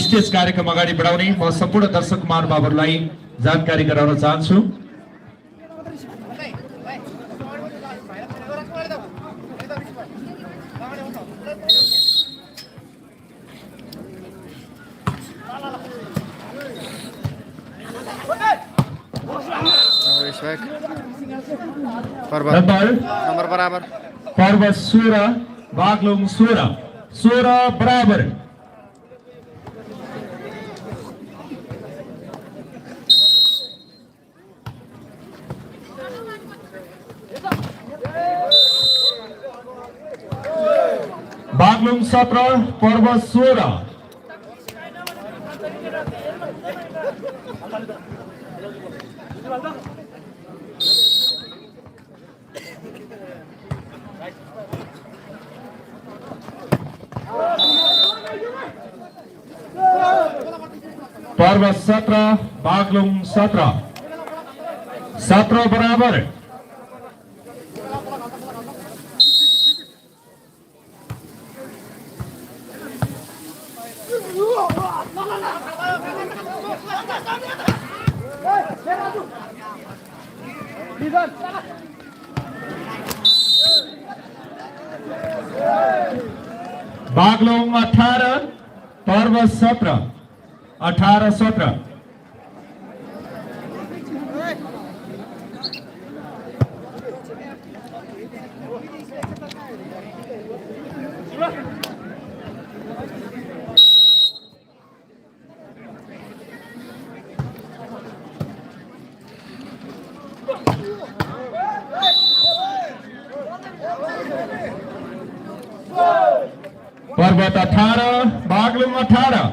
स्टेज कार्यक्रम अगाडि बढाउने म सम्पूर्ण दर्शक महानुभावहरूलाई जानकारी गराउन चाहन्छु। नम्बर बराबर। पर्वत 16 बागलुङ 16 बराबर। बागलुङ 17 पर्वत 16। पर्वत 17 बागलुङ 17 बराबर। बागलुङ 18 पर्वत 17 18-17। पर्वत 18 बागलुङ 18।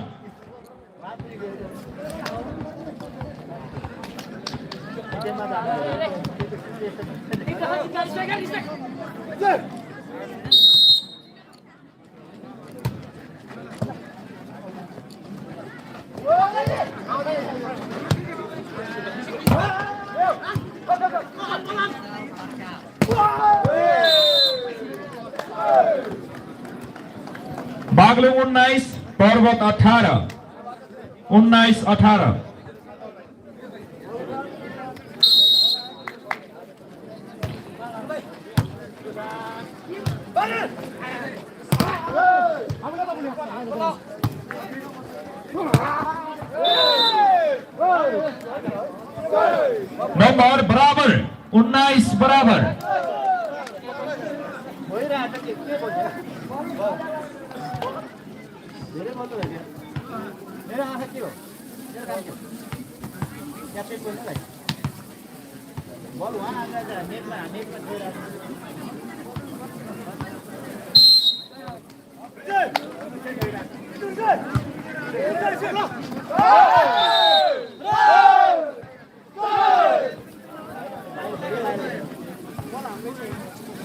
बागलुङ 19 पर्वत 18 19-18। नंबर बराबर 19 बराबर।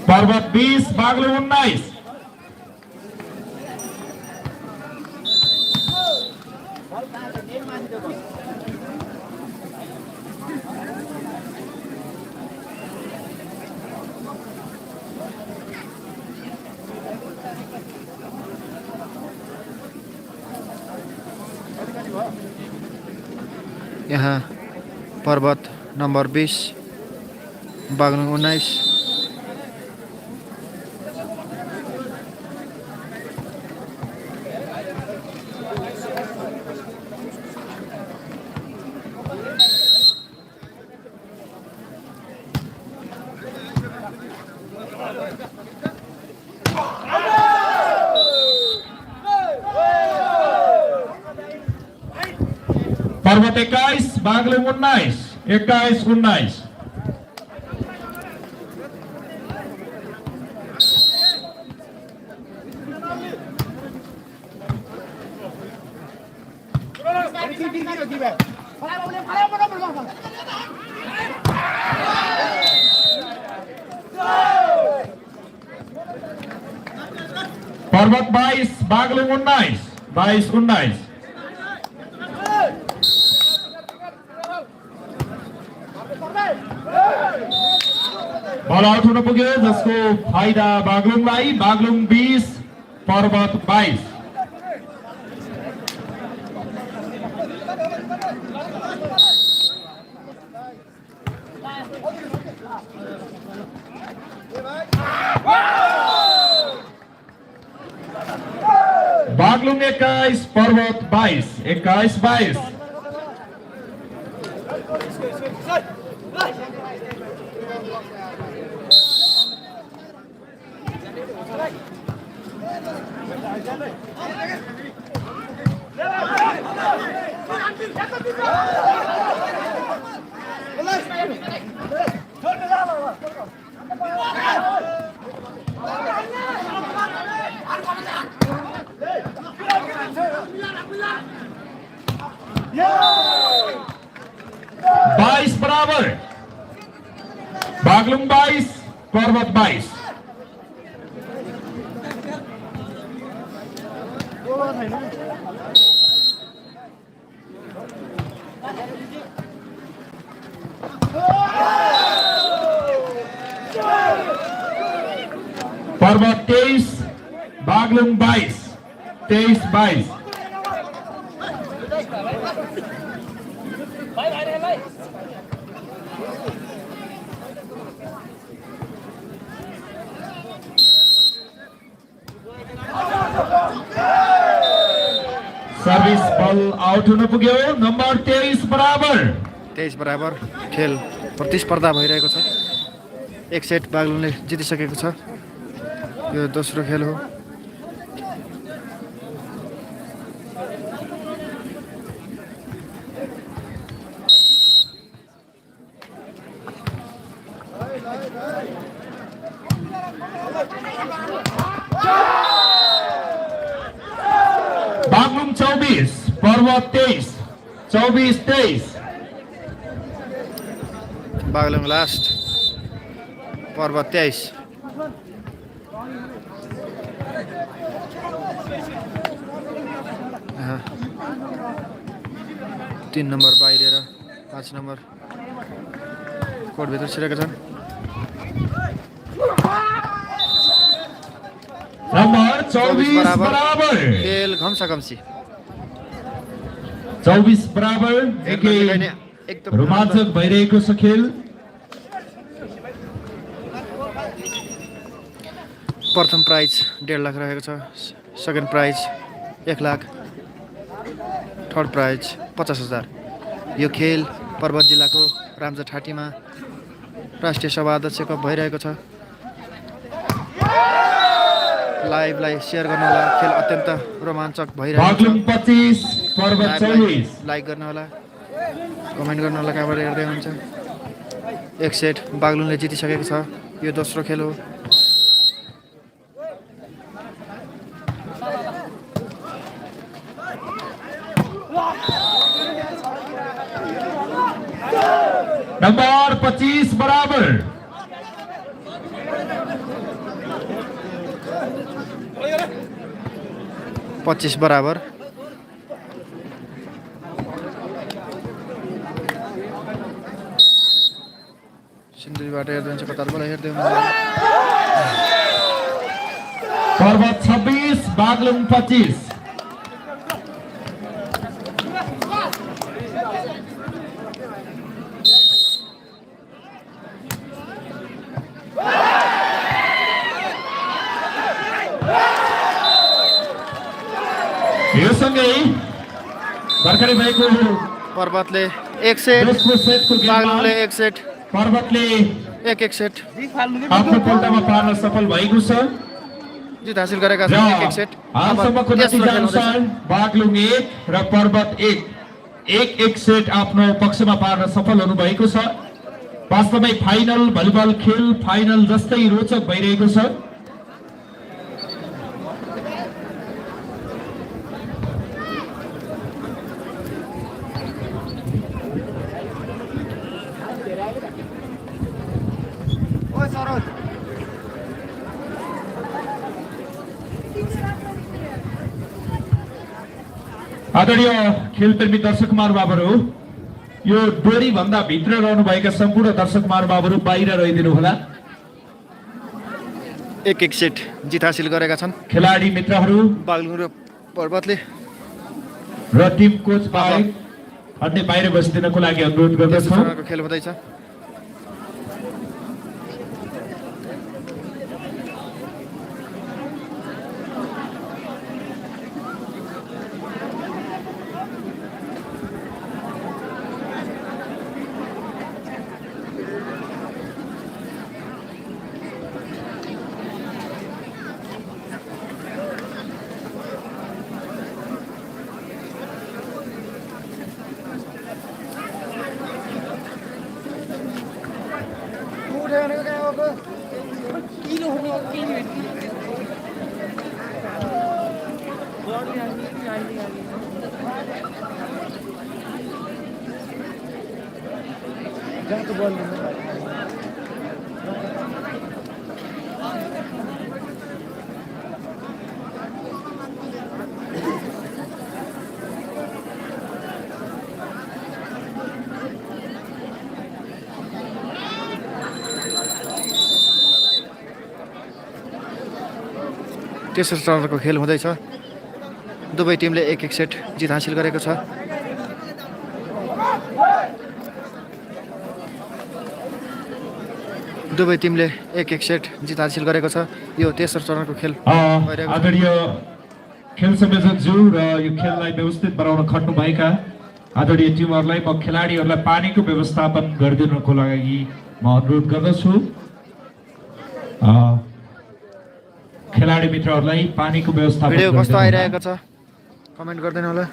पर्वत 20 बागलुङ 19। यहाँ पर्वत नम्बर 20 बागलुङ 19। पर्वत 21 बागलुङ 19 21-19। पर्वत 22 बागलुङ 19 22-19। बल आउट हुन पुग्यो जसको फाइदा बागलुङलाई। बागलुङ 20 पर्वत 22। बागलुङ 21 पर्वत 22 21-22। बाईस बराबर। बागलुङ 22 पर्वत 22। पर्वत 23 बागलुङ 22 23-22। सर्भिस बल आउट हुन पुग्यो। नम्बर 23 बराबर। 23 बराबर। खेल प्रतिस्पर्धा भइरहेको छ। एक सेट बागलुङले जितिसकेको छ। यो दोस्रो खेल हो। बागलुङ 24 पर्वत 23। 24-23। बागलुङ लास्ट, पर्वत 23। यहाँ 3 नम्बर बाहिर 5 नम्बर कोर्टभित्र छिरेका छन्। नम्बर 24 बराबर। खेल घम्साघम्सी। 24 बराबर। एकदम रोमाञ्चक भइरहेको छ खेल। प्रथम प्राइज 1.5 लाख रहेको छ। Second prize 1 lakh. Third prize 50,000। यो खेल पर्वत जिल्लाको रामजाठाटीमा राष्ट्रिय सभा अध्यक्ष कप भइरहेको छ। लाइभलाई सेयर गर्नुहोला। खेल अत्यन्त रोमाञ्चक भइरहेको बागलुङ छ। 25 पर्वत 24। लाइक गर्नुहोला, कमेन्ट गर्नुहोला कहाँबाट हेर्दै हुनुहुन्छ। एक सेट बागलुङले जितिसकेको छ। यो दोस्रो खेल हो। नम्बर 25 बराबर। पच्चिस बराबर। सिन्धुलीबाट हेर्दै हुन्छ, कतारबाट हेर्दै हुनुहुन्छ। पर्वत 26 बागलुङ 25। यो सँगै भर्खरै भएको पर्वतले एक सेट, दोस्रो सेटको गेममा बागलुङले एक सेट, पर्वतले एक सेट आफ्नो पल्टामा पार्न सफल भएको छ। जित हासिल गरेका र छन्। एक सेट। हालसम्मको अब तेस्रो नतिजा खेल हुँदैछ। अनुसार बागलुङ 1 र पर्वत 1 एक सेट आफ्नो पक्षमा पार्न सफल हुनुभएको छ। वास्तवमै फाइनल भलिबल खेल फाइनल जस्तै रोचक भइरहेको छ। आदरणीय खेलप्रेमी दर्शक महानुभावहरू, यो डोरी भन्दा भित्र रहनुभएका सम्पूर्ण दर्शक महानुभावहरू बाहिर रहिदिनु होला। एक सेट जित हासिल गरेका छन् खेलाडी मित्रहरू बागलुङ र पर्वतले। र टिम कोच बाहेक अन्य बाहिर बसिदिनको लागि अनुरोध गर्दछौँ। तेस्रो खेल हुँदैछ। तेस्रो चरणको खेल हुँदैछ। दुवै टिमले एक सेट जित हासिल गरेको छ। दुवै टिमले एक एक सेट जित हासिल गरेको छ। यो तेस्रो चरणको खेल भइरहेको छ। आदरणीय खेल संयोजकज्यू र यो खेललाई व्यवस्थित बनाउन खट्नुभएका आदरणीय टिमहरूलाई म खेलाडीहरूलाई पानीको व्यवस्थापन गरिदिनको लागि म अनुरोध गर्दछु। खेलाडी मित्रहरूलाई पानीको व्यवस्थापन भिडियो कस्तो गरिदिनु। आइरहेको छ कमेन्ट गरिदिनु होला।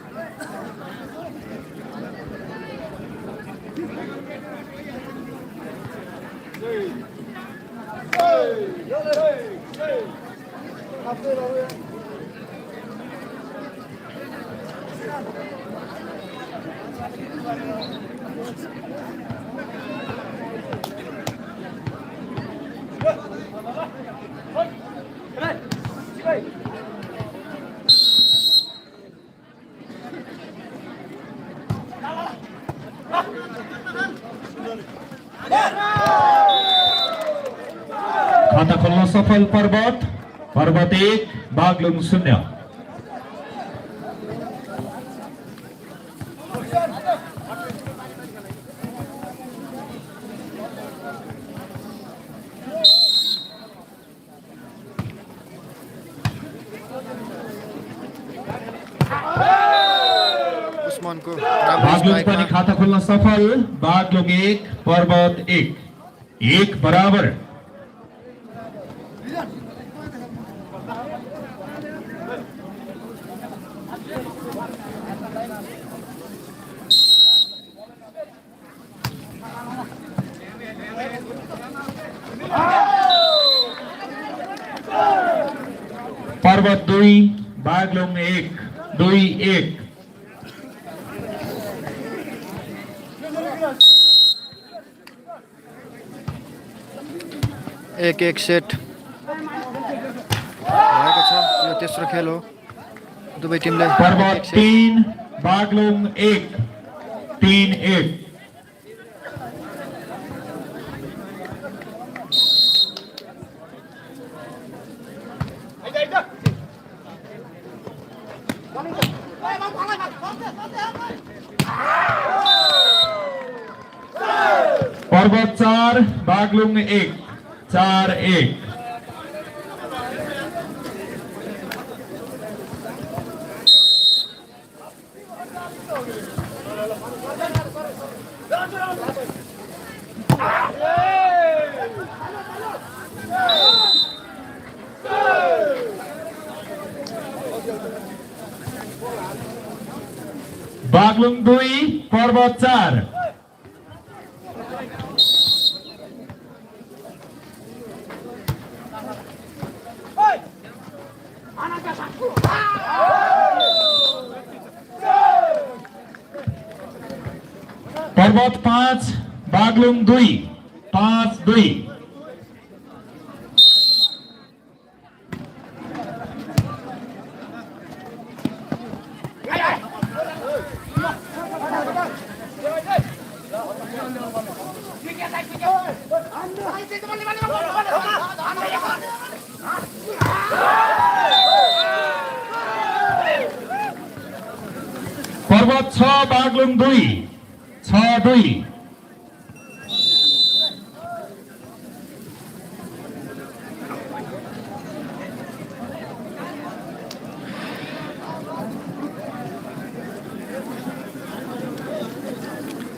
खाता खोल्न सफल पर्वत 1 बागलुङ 0। उस्मानको बागलुङ पनि खाता खोल्न सफल। बागलुङ 1 पर्वत 1 बराबर। पर्वत 2 बागलुङ 1 2-1। एक एक सेट भएको छ। यो तेस्रो खेल हो। दुवै टिमले पर्वत 3 बागलुङ 1 3-1। पर्वत 4 बागलुङ 1 4-1। बागलुङ 2 पर्वत 4। पर्वत 5 बागलुङ 2 5-2। पर्वत 6 बागलुङ 2 6-2।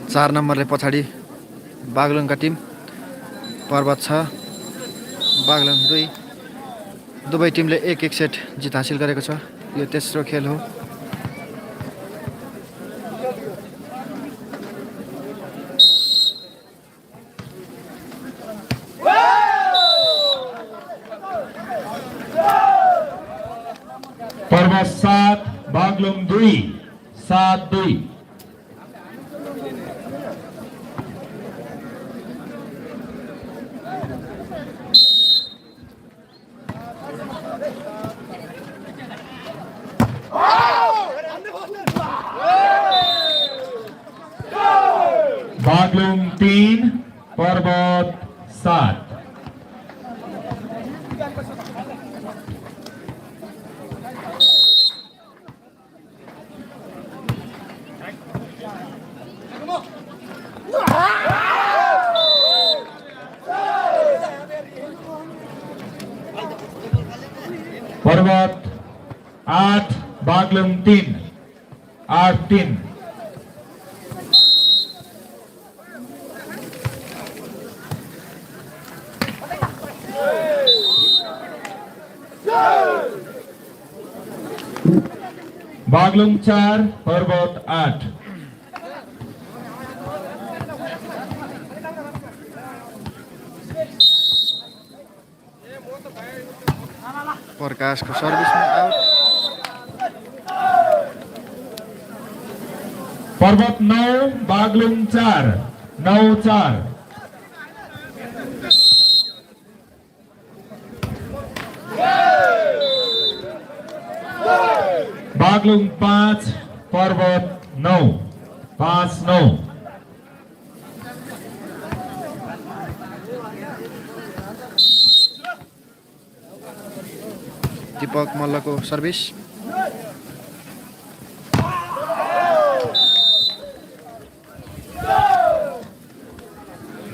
चार नम्बरले पछाडि बागलुङका टिम। पर्वत 6 बागलुङ 2। दुवै टिमले एक एक सेट जित हासिल गरेको छ। यो तेस्रो खेल हो। पर्वत 7 बागलुङ 2 7-2। बागलुङ 3 पर्वत 7। बागलुङ 3 8-3। बागलुङ 4 पर्वत 8। प्रकाशको सर्भिसमा आउट। पर्वत 9 बागलुङ 4 9-4। बागलुङ 5 पर्वत 9 5-9। दीपक मल्लको सर्भिस।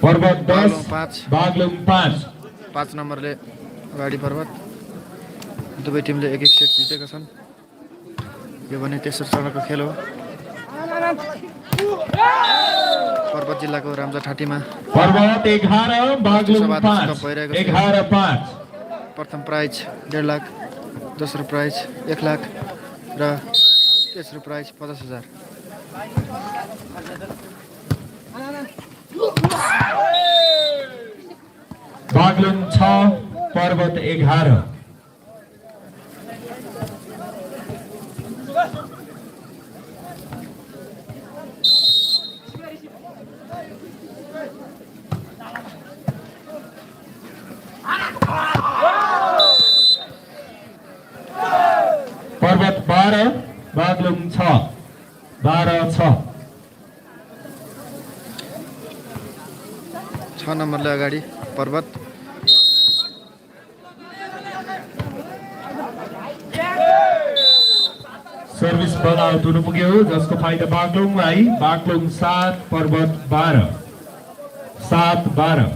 पर्वत 10 5 बागलुङ 5। 5 नम्बरले अगाडि पर्वत। दुवै टिमले एक सेट जितेका छन्। यो भने तेस्रो चरणको खेल हो। पर्वत जिल्लाको रामजाठाटीमा पर्वत 11 बागलुङ सभादेखि 5 कप भइरहेको छ। 11-5। प्रथम प्राइज 1.5 लाख, दोस्रो प्राइज 1 लाख र तेस्रो प्राइज 50,000। बागलुङ 6 पर्वत 11। पर्वत 12 बागलुङ 6 12-6। 6 नम्बरले अगाडि पर्वत। सर्भिस बल आउट हुनु पुग्यो जसको फाइदा बागलुङलाई। बागलुङ 7 पर्वत 12 7-12।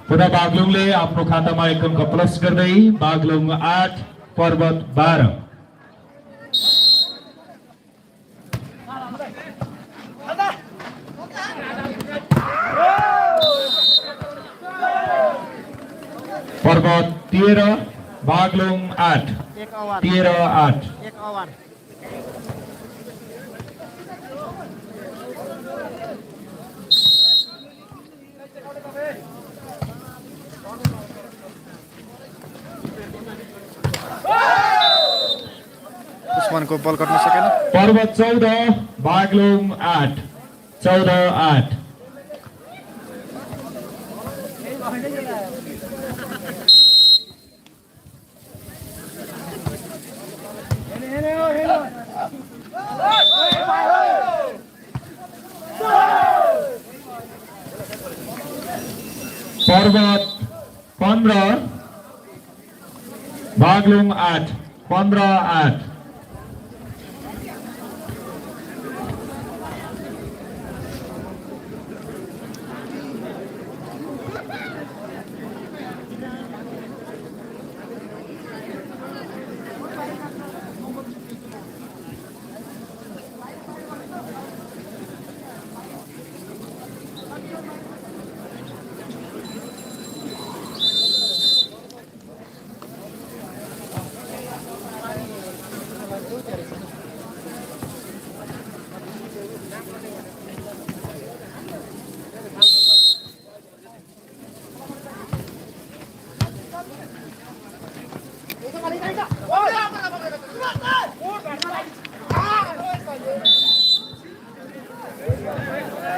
पुनः बागलुङले आफ्नो खातामा 1 अङ्क प्लस गर्दै बागलुङ 8 पर्वत 12। पर्वत 13 बागलुङ 8 13-8। उस्मानको बल कट्न सकेन। पर्वत 14 बागलुङ 8 14-8। पर्वत 15 बागलुङ 8 15-8।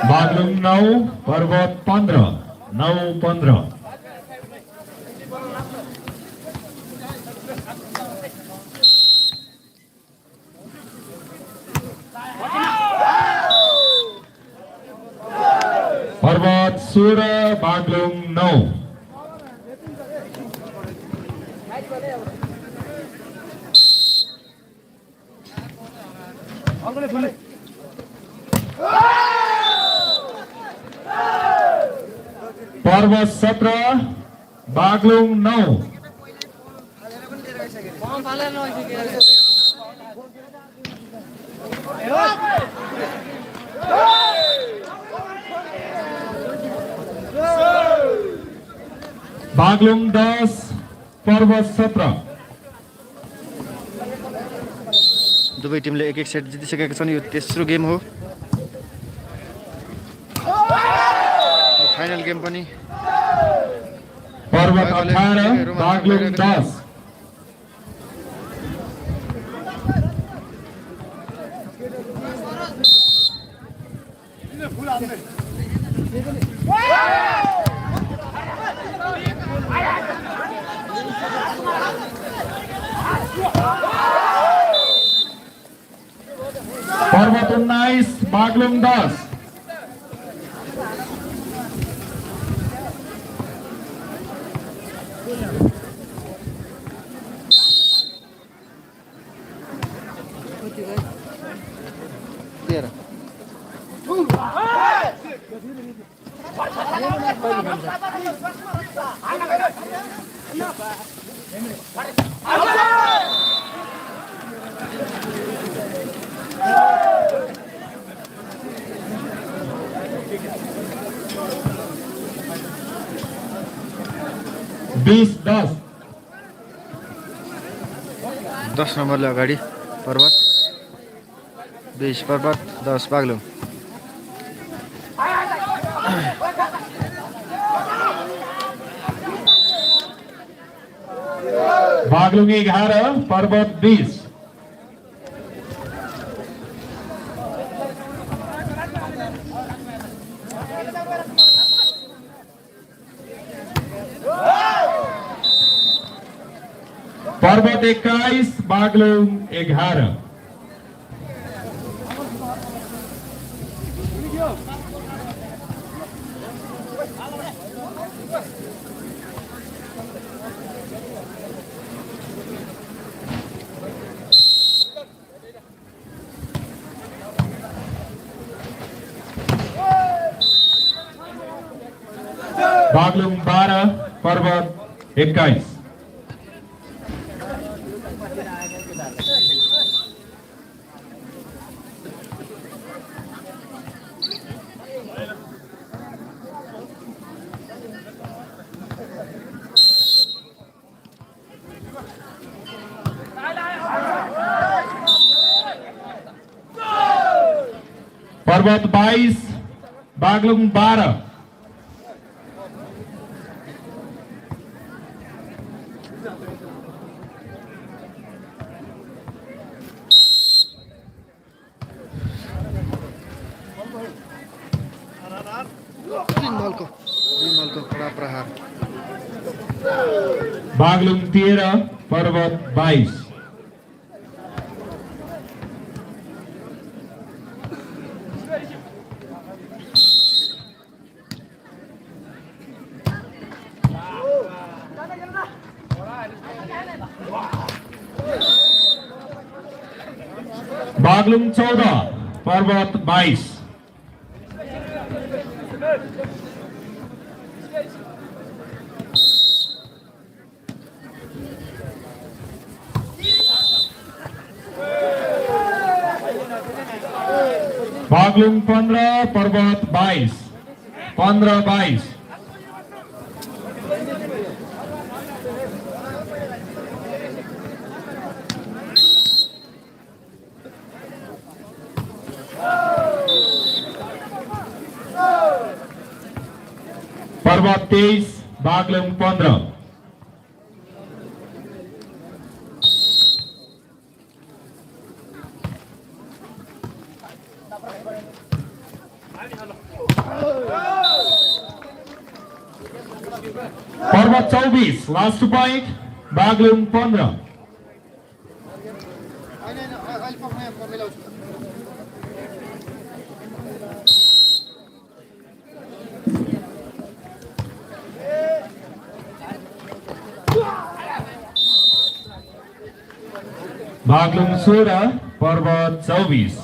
बागलुङ 9 पर्वत 15 9-15। पर्वत 16 बागलुङ 9। पर्वत 17 बागलुङ 9। बागलुङ 10 पर्वत 17। दुवै टिमले एक एक सेट जितिसकेका छन्। यो तेस्रो गेम हो। फाइनल गेम पनि पर्वत 18 बागलुङ 10। पर्वत 19 बागलुङ 10। बीस 10। 10 नम्बरले अगाडि पर्वत, 20 पर्वत, 10 बागलुङ। बागलुङ 11 पर्वत 20। पर्वत 21 बागलुङ 11। बागलुङ 12 पर्वत 21। पर्वत 22 बागलुङ 12। विमलको कडा प्रहार। बागलुङ 13 पर्वत 22। बागलुङ 14 पर्वत 22। बागलुङ 15 पर्वत 22। 15-22। पर्वत 23 बागलुङ 15। पर्वत 24 लास्ट पॉइंट बागलुङ 15। बागलुङ 16 पर्वत 24।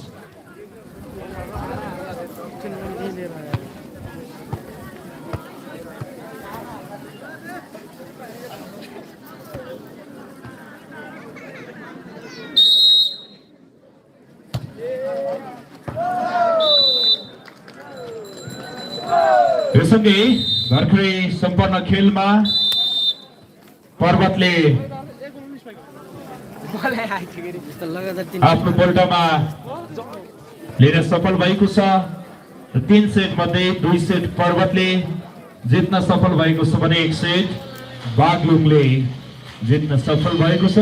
यो सँगै भर्खरै सम्पन्न खेलमा पर्वतले आफ्नो पल्टमा लिन सफल भएको छ। 3 सेट मध्ये 2 सेट पर्वतले जित्न सफल भएको छ भने 1 सेट बागलुङले जित्न सफल भएको छ।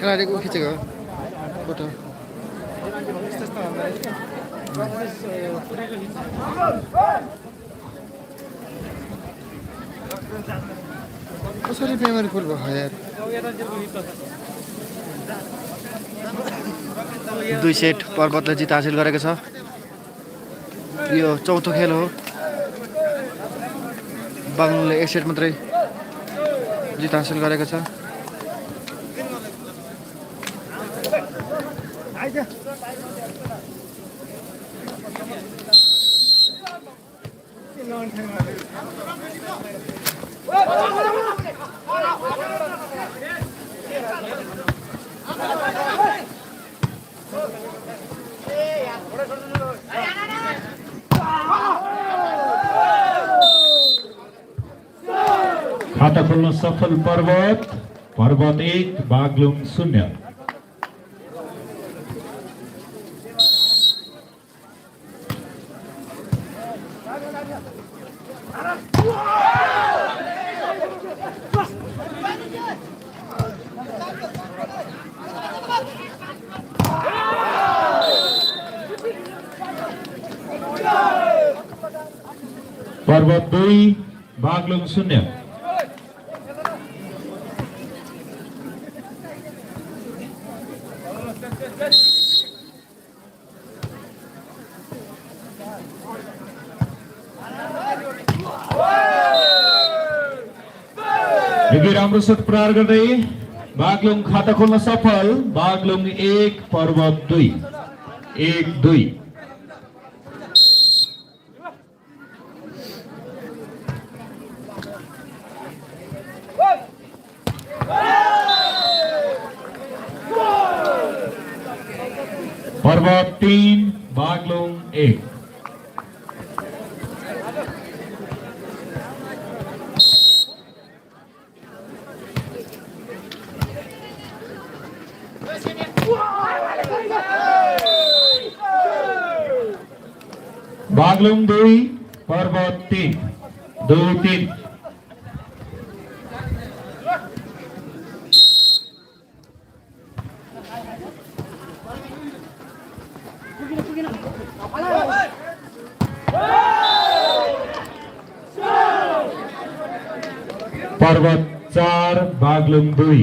खेलाडीको खिचेको फोटो कसरी मेमोरी फुल भयो यार। 2 सेट पर्वतले जित हासिल गरेको छ। यो चौथो खेल हो। बागलुङले 1 सेट मात्रै जित हासिल गरेको छ। खाता खोल्न सफल पर्वत 1 बागलुङ 0। पर्वत 2 बागलुङ 0। यदि राम्रो शट प्रहार गर्दै बागलुङ खाता खोल्न सफल। बागलुङ 1 पर्वत 2 1-2। पर्वत 3 बागलुङ 1। बागलुङ 2 पर्वत 3 2-3। पर्वत 4 बागलुङ 2।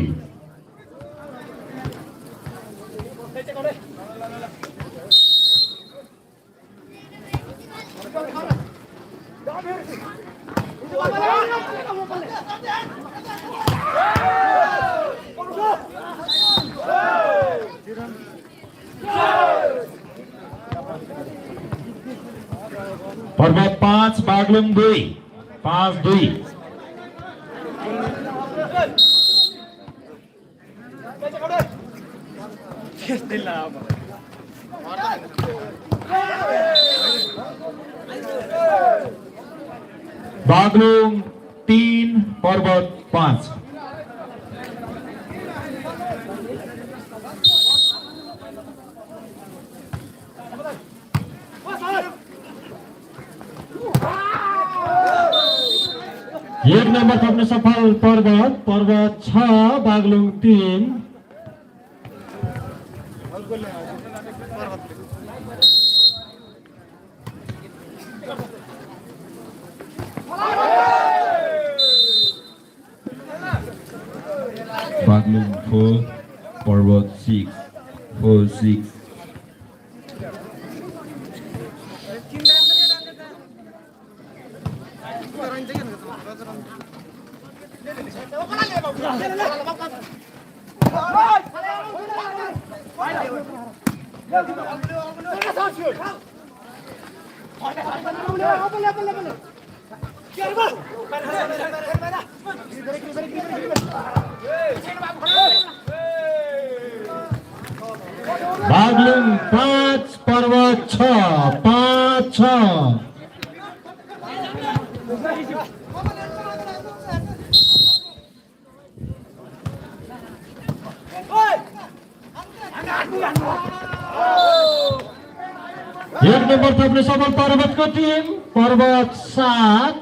पर्वत 5 बागलुङ 2 5-2। बागलुङ 3 पर्वत 5। एक नंबर थप्न सफल पर्वत 6 बागलुङ 3। बागलुङ 4 पर्वत 6 4-6। बागलुङ 5 पर्वत 6 5-6। एक नंबर थप्ने सफल पर्वतको टिम पर्वत 7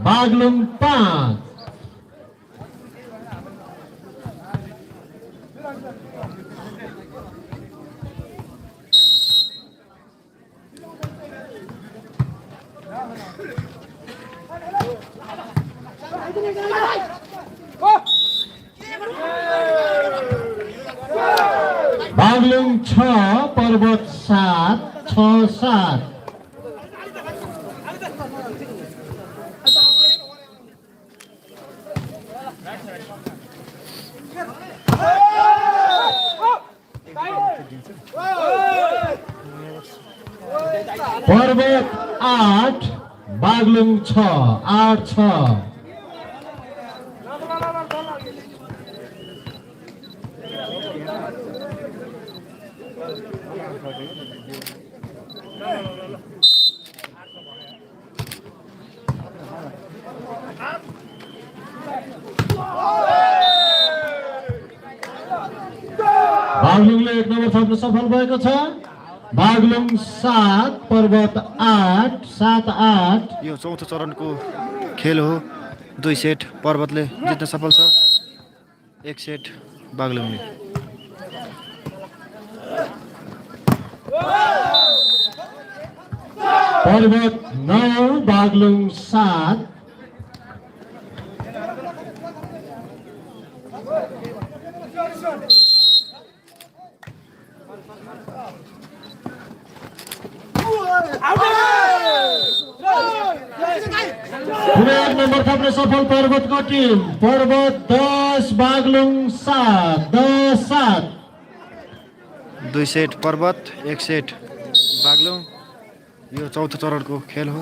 बागलुङ 5। बागलुङ 6 पर्वत 7 6-7। पर्वत 8 बागलुङ 6 8-6। बागलुङले एक नम्बर थप्न सफल भएको छ। बागलुङ 7 पर्वत 8 7-8। यो चौथो चरणको खेल हो। 2 सेट पर्वतले जित्न सफल छ, 1 सेट बागलुङले। पर्वत 9 बागलुङ 7। एक नंबर थप्ने सफल पर्वतको टिम पर्वत 10 बागलुङ 7 10-7। 2 सेट पर्वत 1 सेट बागलुङ। यो चौथो चरणको खेल हो।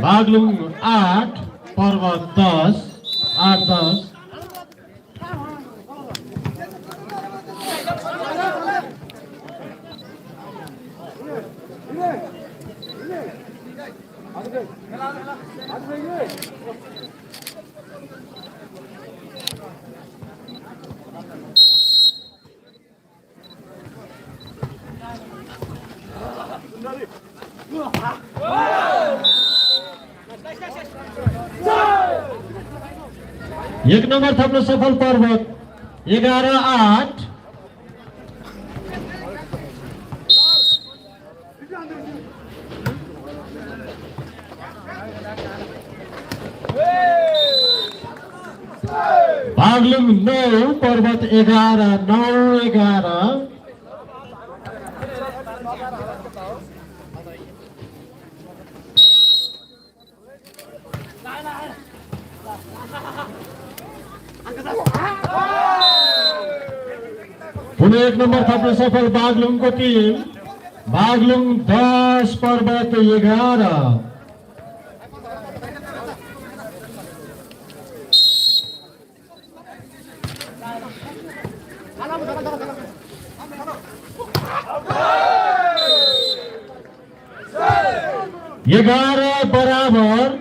बागलुङ 8 पर्वत 10 8-10। एक नंबर थप्न सफल पर्वत 11-8। बागलुङ 9 पर्वत 11 9-11। पुनः 1 नम्बर थप्न सफल बागलुङको टिम। बागलुङ 10 पर्वत 11। एघार बराबर।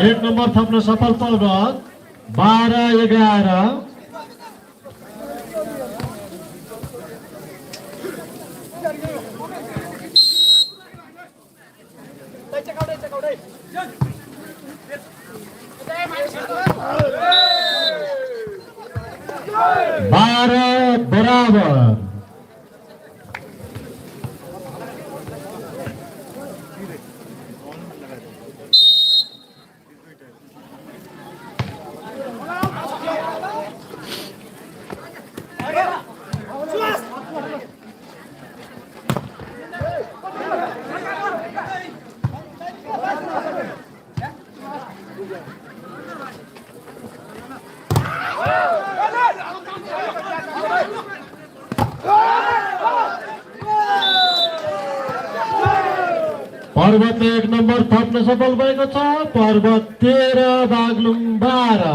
एक नम्बर थप्न सफल पर्वत 12-11। बारह बराबर। पर्वत 1 नम्बर थप्न सफल भएको छ। पर्वत 13 बागलुङ 12।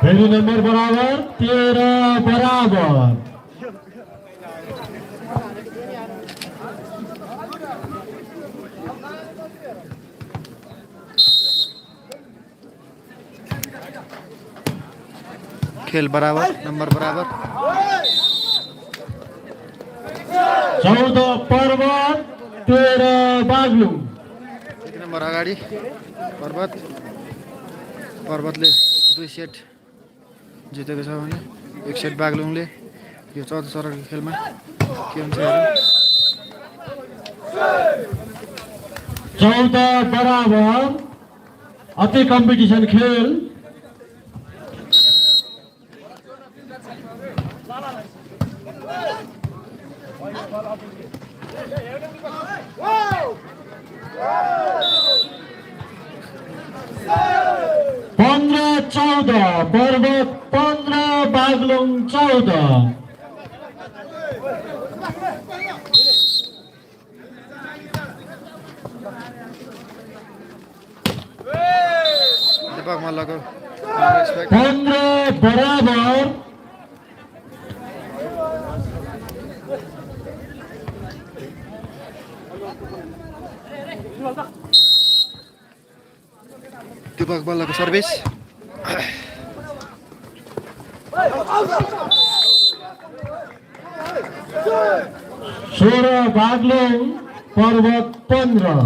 फेरि नम्बर बराबर 13 बराबर। खेल बराबर, नम्बर बराबर। 14 पर्वत 13 बागलुङ। 1 नम्बर अगाडि पर्वत। पर्वतले 2 सेट जितेको छ भने 1 सेट बागलुङले। यो 14 चरणको खेलमा के हुन्छ हेरौँ। 14 बराबर। अति कम्पिटिसन खेल। पंद्रह 14 पर्वत 15 बागलुङ 14। दीपक मल्लको 15 बराबर। दीपक मल्लको सर्भिस। 16 बागलुङ पर्वत 15।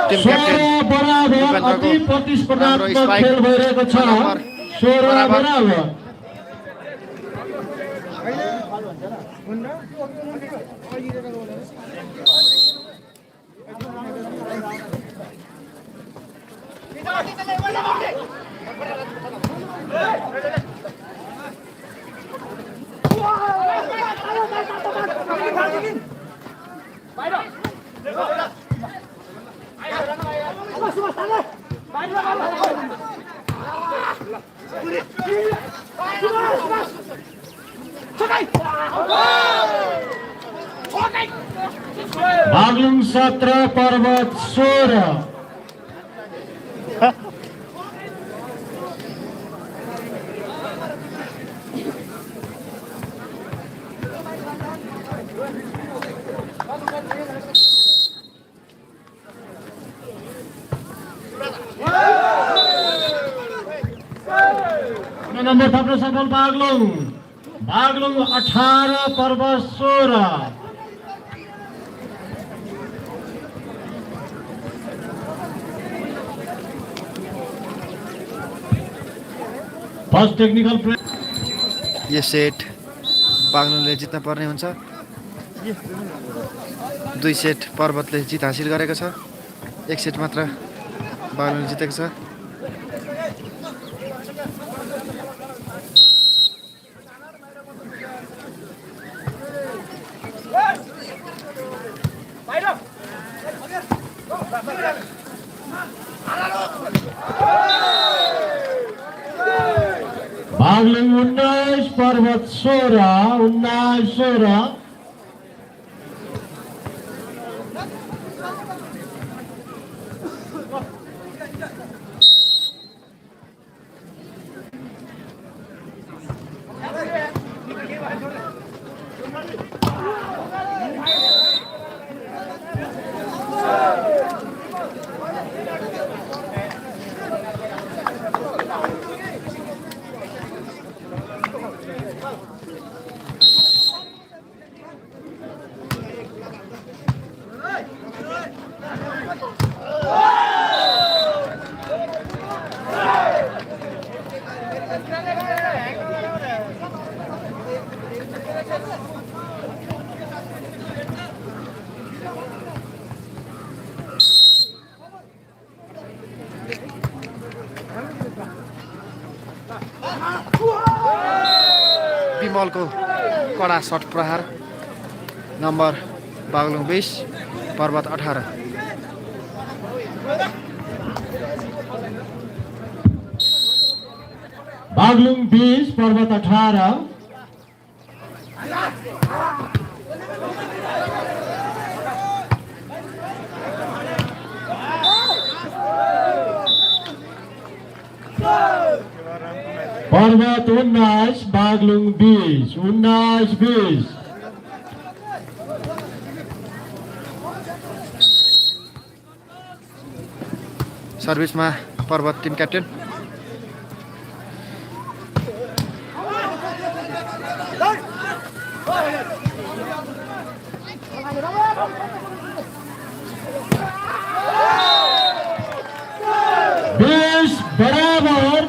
टिम 16 क्याप्टेन बराबर। अति प्रतिस्पर्धात्मक खेल भइरहेको छ। 16 बराबर। बागलुङ 17 पर्वत 16। नम्बर थप्न सफल बागलुङ। बागलुङ 18 पर्वत 16। First technical play. यो सेट बागलुङले जित्न पर्ने हुन्छ। 2 सेट पर्वतले जित हासिल गरेको छ। 1 सेट मात्र बागलुङले जितेको छ। बागलुङ 19 पर्वत 16। 19-16। विमलको कडा शट प्रहार। नम्बर बागलुङ 20 पर्वत 18। बागलुङ 20 पर्वत 18। पर्वत 19 बागलुङ 20। 19-20। सर्भिसमा पर्वत टिम क्याप्टेन। बराबर।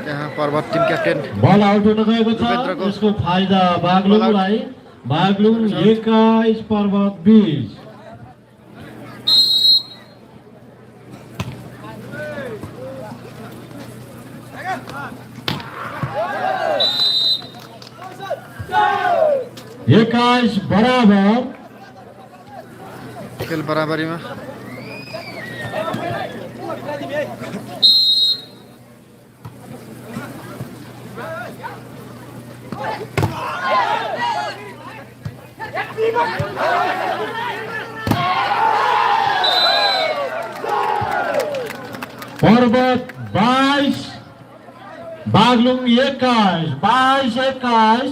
त्यहाँ पर्वत टिम क्याप्टेन बल आउट हुन गएको छ। रुपेन्द्रको यसको फाइदा बागलुङलाई। बागलुङ 21 पर्वत 20। एक्काइस बराबर। खेल बराबरीमा। पर्वत 22 बागलुङ 21। 22-21।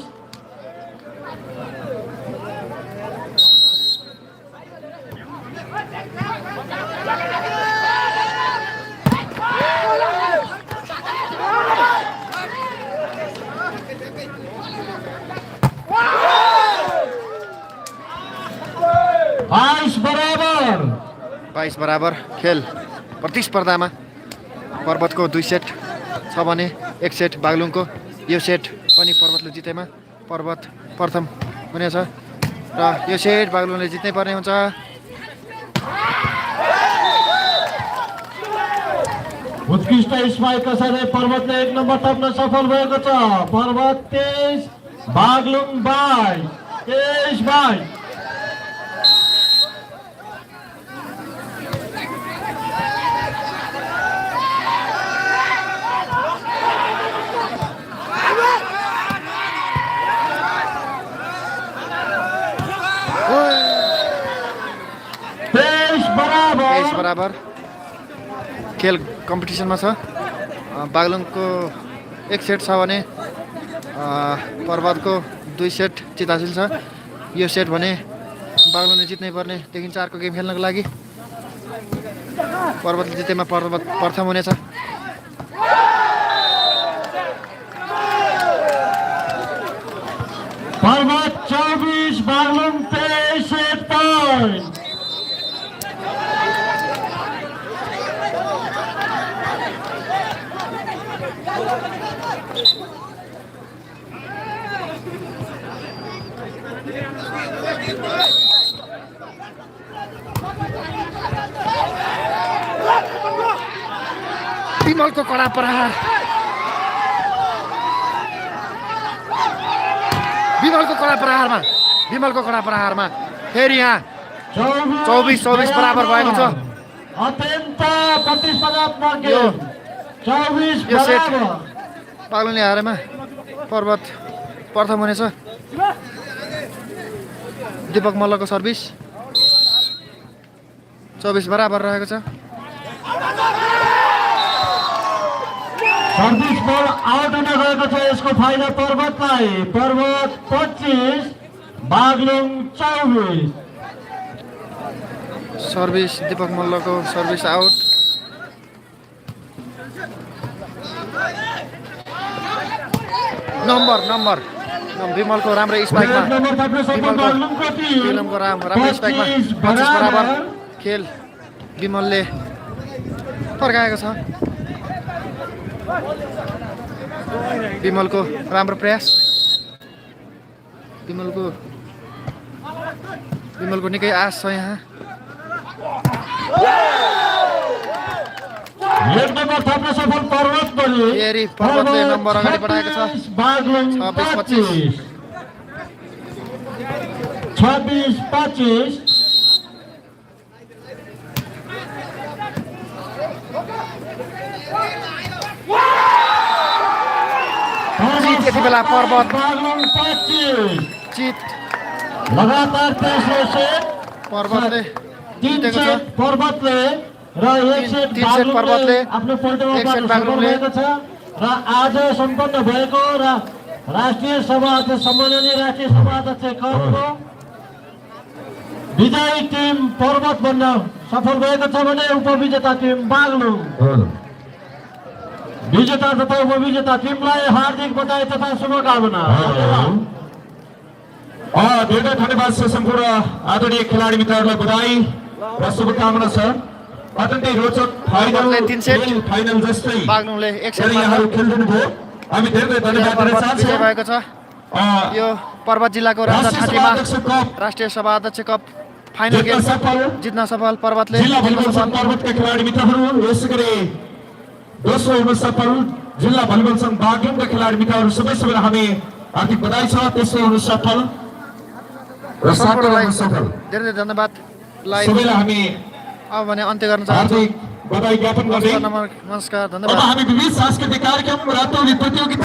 बराबर। 22 खेल प्रतिस्पर्धामा पर्वतको 2 सेट छ भने एक सेट बागलुङको। यो सेट पनि पर्वतले जितेमा पर्वत प्रथम हुनेछ र यो सेट बागलुङले जित्नै पर्ने हुन्छ। उत्कृष्ट स्पाइकका साथै पर्वतले 1 नम्बर थप्न सफल भएको छ। पर्वत 23 बागलुङ 22 23-22। बराबर खेल कम्पिटिसनमा छ। बागलुङको 1 सेट छ भने पर्वतको 2 सेट जित हासिल छ। यो सेट भने बागलुङले जित्नै पर्ने देखिन्छ। अर्को गेम खेल्नको लागि पर्वतले जितेमा पर्वत प्रथम हुनेछ। पर्वत 24 बागलुङ 23 सेट पोइन्ट। विमलको कडा प्रहार, विमलको कडा प्रहारमा फेरि यहाँ 24-24 बराबर भएको छ। अत्यन्त प्रतिस्पर्धात्मक गेम। 24 यो सेट बराबर। बागलुङले हारेमा पर्वत प्रथम हुनेछ। दीपक मल्लको सर्भिस 24 बराबर रहेको छ। सर्भिस बल आउट हुन गएको छ। यसको फाइदा पर्वतलाई। पर्वत 25 बागलुङ 24। सर्भिस दीपक मल्लको सर्भिस आउट। नम्बर विमलको राम्रो स्पाइकमा विमलको राम्रो स्पाइकमा 25 बराबर खेल विमलले फर्काएको छ। विमलको राम्रो प्रयास, विमलको निकै आश छ यहाँ। 1 नम्बर थप्न सफल पर्वत बन्यो। फेरि पर्वतले नम्बर अगाडि बढाएको छ। बागलुङ 26 26-25। यति बेला पर्वत बागलुङ 25 जित लगातार तेस्रो सेट पर्वतले 3 जितेको छ। सेट पर्वतले र 1 सेट तीन सेट पर्वतले, आफ्नो पोइन्टमा 1 सेट पार्न सफल बागलुङले। भएको छ। र आज सम्पन्न भएको र राष्ट्रिय सभा अध्यक्ष सम्माननीय राष्ट्रिय सभा अध्यक्ष कपको विजयी टिम पर्वत बन्न सफल भएको छ भने उपविजेता टिम बागलुङ। विजेता तथा उपविजेता टिमलाई हार्दिक बधाई तथा शुभकामना। धेरै धन्यवाद छ सम्पूर्ण आदरणीय खेलाडी मित्रहरूलाई बधाई र शुभकामना छ। अत्यन्तै रोचक पर्वतले 3 सेट, फाइनल जस्तै बागलुङले 1 सेट यहाँहरू खेलिदिनुभयो। हामी धेरै धन्यवाद दिन विजय चाहन्छौँ। भएको छ। यो पर्वत जिल्लाको राजाठाँटीमा राष्ट्रिय सभा अध्यक्ष कप फाइनल गेम जित्न सफल पर्वतले। जिल्ला भलिबल संघ पर्वतका खेलाडी मित्रहरू, यसै गरी दोस्रो हुन सफल जिल्ला भलिबल संघ बागलुङका खेलाडी मित्रहरू सबैलाई हामी हार्दिक बधाई छ। तेस्रो हुन सफल र सातौँ हुन सफल धेरै धन्यवाद। सबैलाई हामी अब भने अन्त्य गर्न चाहन्छु। हार्दिक बधाई ज्ञापन गर्दै नमस्कार, अब धन्यवाद। हामी विविध सांस्कृतिक कार्यक्रम रातौली प्रतियोगिता